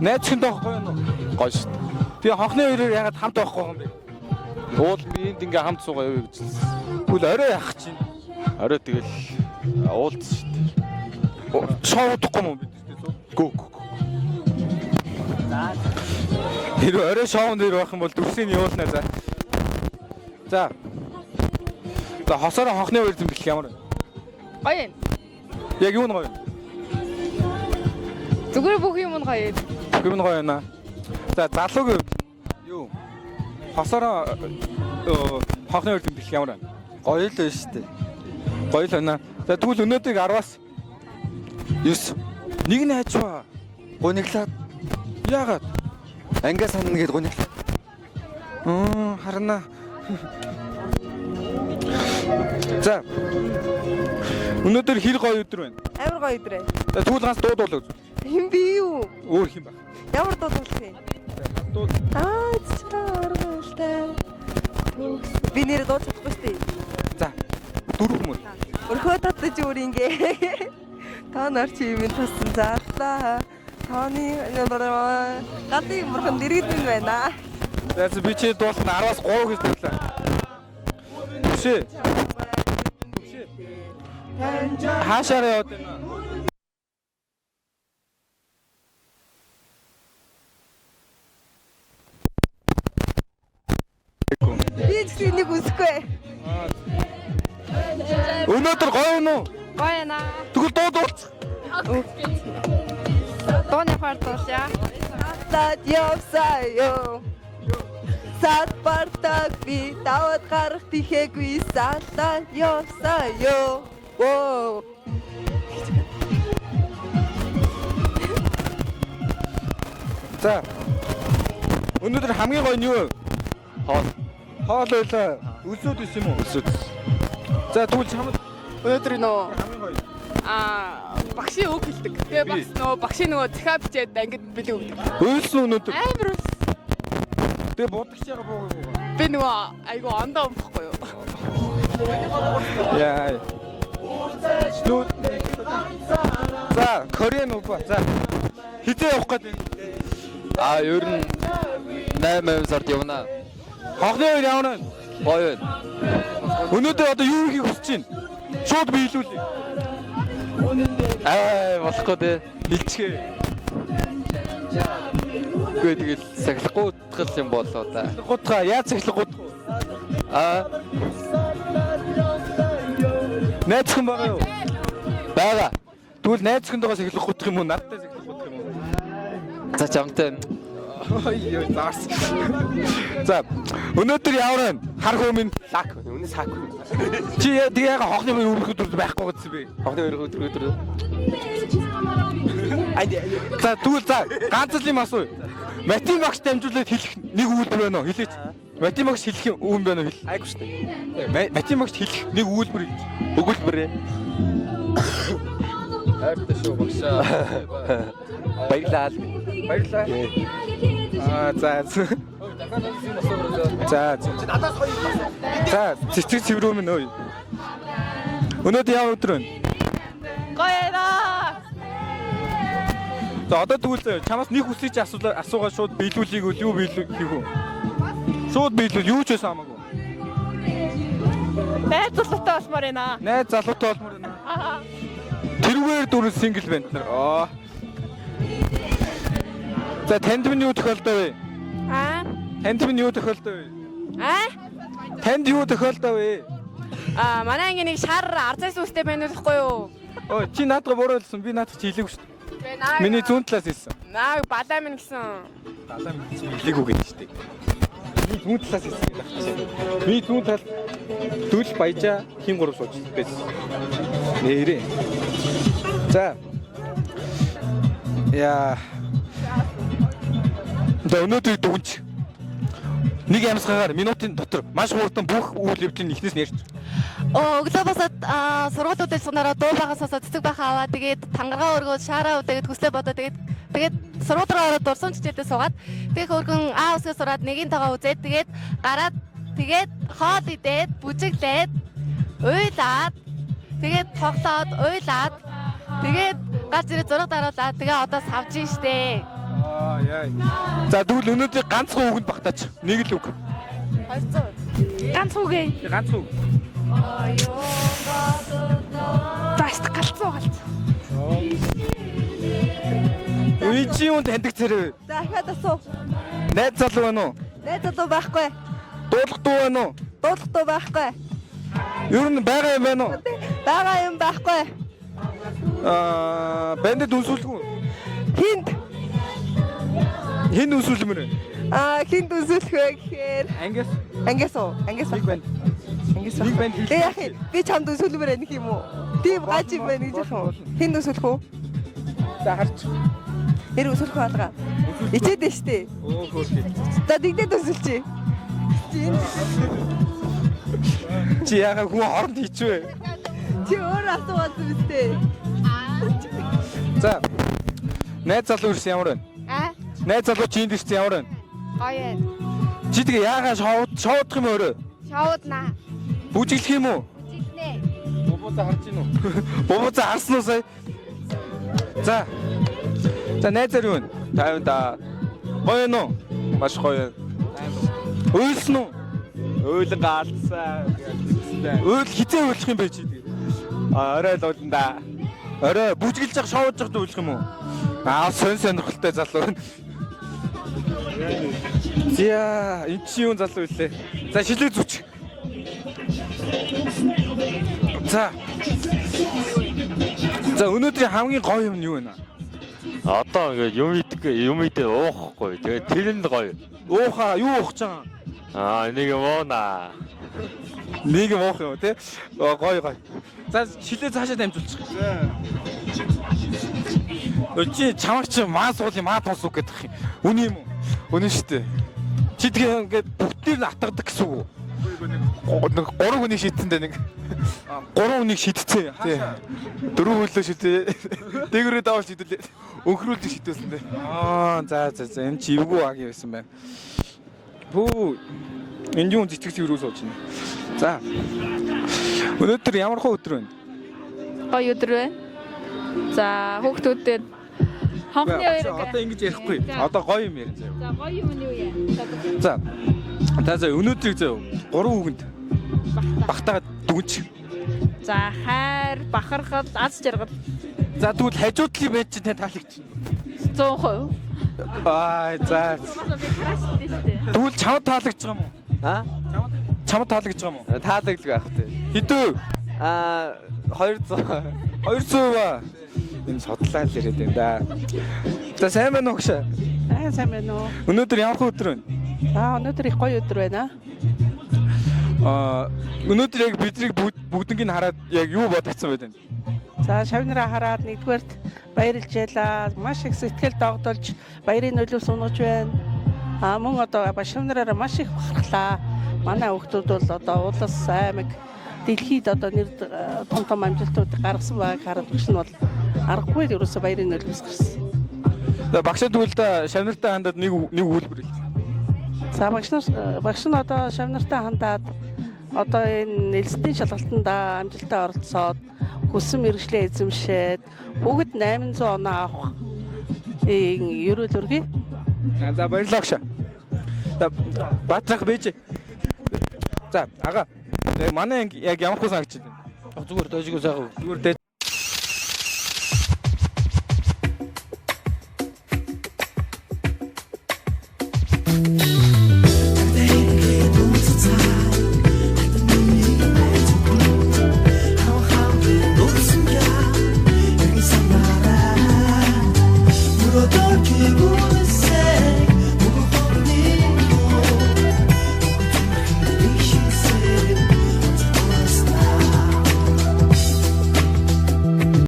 Найзхан тоохгүй юу? Гоё шүү. Тэгээ хонхны хоёроор ягаад хамт байхгүй юм бэ? Уул би энд ингээ хамт суугаа юу гэж. Тэгвэл орой яах чинь. Орой тэгэл уулд шүү дээ. Шоудахгүй юм бид. Гү. Тэр орой шоунд дээр байх юм бол дүрсийг явуулнаа за. За. За хосоор хонхны үр зэмбэл ямар вэ? Гоё юм. Яг юу нь гоё? Зүгээр бүх юм нь гоё. Бүх юм гоё байна. За залуугийн юу? Хосоор хонхны үр зэмбэл ямар вэ? Гоё л байна шүү дээ. Гоё л байна. За тэгвэл өнөөдрийг 10-аас 9 нэг нь хажуу Гуниглаад яагаад? Ангиа санана гээд гуниглаад. Харна. За. Өнөөдөр хэр гоё өдөр байна? Амар гоё өдөр ээ. За тэгвэл ганц дуу дуулаа үз. Хин би юу? Өөр хин баг. Ямар дуу дуулах юм? Дуу. Цааргалтай. Би нэр дуу чадахгүй шүү дээ. За. Дөрөв хүмүүс. Өрхөө татаж өөрингээ. Та нар чимэн тасан заалаа. Таны гатын мөрхөн дэрэгдэн байна. За би чи дуулна 10-аас 3 гэж дуулаа. Түшээ. Хаашаа яваад байна? Би ч энийг үзэхгүй. Өнөөдөр гоё юм уу? Гоё наа. Тэгвэл дуу дуулц. Дооны хартуулъя. Таад явсаа. Сад партаг би даваад гарах тихэгүй саатаа явсаа ёо. Оо. За. Өнөөдөр хамгийн гоё нь юу вэ? Хоол. Хоол байлаа. Үлсүүд биш юм уу? Үлсүүд. За тэгвэл чамд Өнөөдөр нөө хамгийн гоё. Багшийн үг хэлдэг. Тэгээ багш нөө багшийн нөгөө захаа бичээд ангид бэлэг өгдөг. Үйлсэн өнөөдөр. Амар ус. Тэгээ будагч яга буугаа. Би нөгөө айгу ондоо өмхгүй юу? Яа. За, Кореан уу. За. Хизээ явах гээд байна? Ер нь 8 сард явна. Хонхны үеэр явна. Гоё байна. Өнөөдөр одоо юу хийх хүсэж байна? Шууд биелүүлээ. Болохгүй дээ. Хилчгээ. Үгүй тэгэл сахилахгүй утгал юм болоо да. Гутгаа яаж сахилах гутгаа? Найзхан байгаа юу? Бага. Тэгвэл найзхандгаа сахилах гутах юм уу? Надтай сахилах гутах юм уу? За чамтай. Ой, заарс. За, өнөөдөр ямар байна? Хар хүмүүн лак. Үнэ сак. Чи тэгээ яга хохны өргөдөр байхгүй гэсэн бэ? Хохны өргөдөр. За, тэгвэл за, ганц л юм асуу. Математикс дамжуулаад хэлэх нэг үйлдэл байна уу? Хэлээч. Математикс хэлэх юм байна уу? Хэл. Айгу штэ. Математикс хэлэх нэг үйлдэл өгүүлбэрээ. Хайртай шүү багшаа. Баярлалаа. Баярлалаа. За. За. Надаас хоёр. За, цэцэг цэврүү минь ой. Өнөөдөр яв өдөр вэ? Гоё наа. За, одоо тэгвэл чамаас нэг хүсэж асуугаа шууд биелүүлээг үл юу биелүүлэх үү? Шууд биелүүл юу ч байсан хамаагүй. Найз залуутай болмоор байна. Найз залуутай болмоор байна. Тэрвэр дөрөв сингл байна тэр. За танд минь юу тохиолдоо вэ? Танд минь юу тохиолдоо вэ? Танд юу тохиолдоо вэ? Манай анги нэг шар арцаас үстэй байна уу юу? Ой, чи наадгаа буруулсан. Би наадах чи хэлээгүй шүү дээ. Миний зүүн талаас хэлсэн. Наа бадаа минь гэсэн. Бадаа минь хэлээгүй гэж шүү дээ. Би зүүн талаас хэлсэн. Би зүүн тал дүүл баяжаа хин гурав сууж байсан. Нэрээ. За. Яа. Өнөөдөр дүнч. Нэг ямсгаагаар минутын дотор маш хурдан бүх үйл явдлыг ихнээс нэрч. Өглөө босоод сургуулиуд сунараа дуу багаас цэцэг бахаа аваа тэгээд тангараа өргөөд шаараа үдээд хүслээ бодоо тэгээд сургууль руу ороод дурсамж хичээлдээ суугаад тэгээд хөргөн аа усгээ сураад нэгийн тагаа үзээд тэгээд гараад тэгээд хоол идээд бүжиглээд уйлаад тэгээд тоглоод уйлаад тэгээд ганц зэрэг зураг даруулаад тэгээд одоо савж штэ. Яа. За тэгвэл өнөөдөр ганцхан үгэнд багтаач. Нэг л үг. 200. Ганц үгээ. Ганц үг. Баст галцуу. Үе чи юунд таньдаг царай? За дахиад асуу. Найз залуу байна уу? Найз залуу байхгүй. Дуулах дуу байна уу? Дуулах дуу байхгүй. Ер нь байгаа юм байна уу? Байгаа юм байхгүй. Бэндэд үсүүлгүй. Хинд. Хин үсүүлмэр. Хинд үсүүлэх вэ гэхээр Ангиас. Ангиас уу? Ангиас байна. Ангиас байна. Яг би чамд үсүүлмээр байна юм уу? Тийм гаж юм байна гэж яах вэ? Хинд үсүүлэх үү? За харч. Нэр үсүүлэх байлгаа. Ичээд дээ штэ. Оо хөөрхий. За дигдээд үсэлчээ. Чи яагаад хүн оронд хийчихвэ? Чи өөр асуугаад үстэй. За. Найз залуу ирсэн ямар байна? Найз залуу чи энд ирсэн ямар байна? Гоё. Чи тэгээ яагаад шоудах юм өөрөө? Шоуднаа. Бүжиглэх юм уу? Бүжиглэнэ. Бубуцаа харж гин үү? Бубуцаа харсан уу сая? За. За найз зарь юу вэ? Тайван да. Гоё нөө? Маш гоё. Ойлсон уу? Ойлон гаалцсан. Ойл хизээ ойлох юм бэ чи тэгээ? Орой л ойлно да. Орой бүжиглж явах шоудж явах ойлох юм уу? Сонирхолтой залуу байна. Зя, энэ чи юун залуу илээ? За шилэг зүч. За. За өнөөдрийн хамгийн гоё юм нь юу вэ? Одоо ингээд юм идэх уухгүй. Тэгээд тэр нь гоё. Уухаа, юу уух чам? Нэг юм уунаа. Нэг юм уух юм тий? Гоё. За шилээ цаашаа дамжуулчих. Чи чамаар чи маа суулын маа тонс үг гэдэг юм. Үний юм уу? Үнэн шүү дээ. Чи тэгээ ингээд бүгдийг нь атгадаг гэсэн үг. Нэг 3 хүнийг шийдэндээ нэг 3 хүнийг шийдчихээ. Тий. 4 хөлөө шийдээ. Дээгүүрээ даавал шийдэлээ. Өнхрүүлдэг шийдүүлсэн дээ. За энэ чи эвгүй аг байсан байна. Бүү энэ юу зэтгэж өрөө сууж байна. За. Өнөөдөр ямар хөө өдөр вэ? Гоё өдөр байна. За хүүхдүүдэд хонхны хоёрыг одоо ингэж ярихгүй. Одоо гоё юм ярина заяа. За гоё юм нь юу яа? За. За өнөөдрийг заяа 3 үгэнд багтаагаад дүгнч. За хайр, бахархал, аз жаргал. За тэгвэл хажуудлын байж чи таалагч. 100%. За. Тэгвэл чамд таалагч байгаа юм уу? Чамд таалагч байгаа юм уу? Таалагдаг байх тий. Хэдөө? 200. 200 ба. Энэ содлаа л яриад байна да. За сайн байна уу гшаа? Сайн байна уу? Өнөөдөр ямар өдөр вэ? Өнөөдөр их гоё өдөр байна. Өнөөдөр яг бидний бүгднийг хараад яг юу бодогдсон байд вэ? За шавнараа хараад нэгдүгээрт баярлж ялаа. Маш их сэтгэл догдолж баярын нөлөө сунаж байна. Мөн одоо шавнараараа маш их бахархлаа. Манай хүүхдүүд бол одоо улс аймаг дэлхийд одоо нэр том амжилтууд гаргасан байгааг хараад өгч нь бол аргагүй ерөөсө баярын нөлөөс гарсан. За багшаа тэгвэл да шавнартаа хандаад нэг үйлбэр хэл. За багш нь одоо шавнартаа хандаад одоо энэ элсдийн шалгалтанд амжилттай оролцоод хүссэн мэргэжлээ эзэмшээд бүгд 800 оноо авах ерөөл өргөе. За баярлалаа багшаа. За батрах бэж. За ага. Манай яг ямар хөө санагч байна? Зүгээр дойжгүй сайхан. Зүгээр дэж.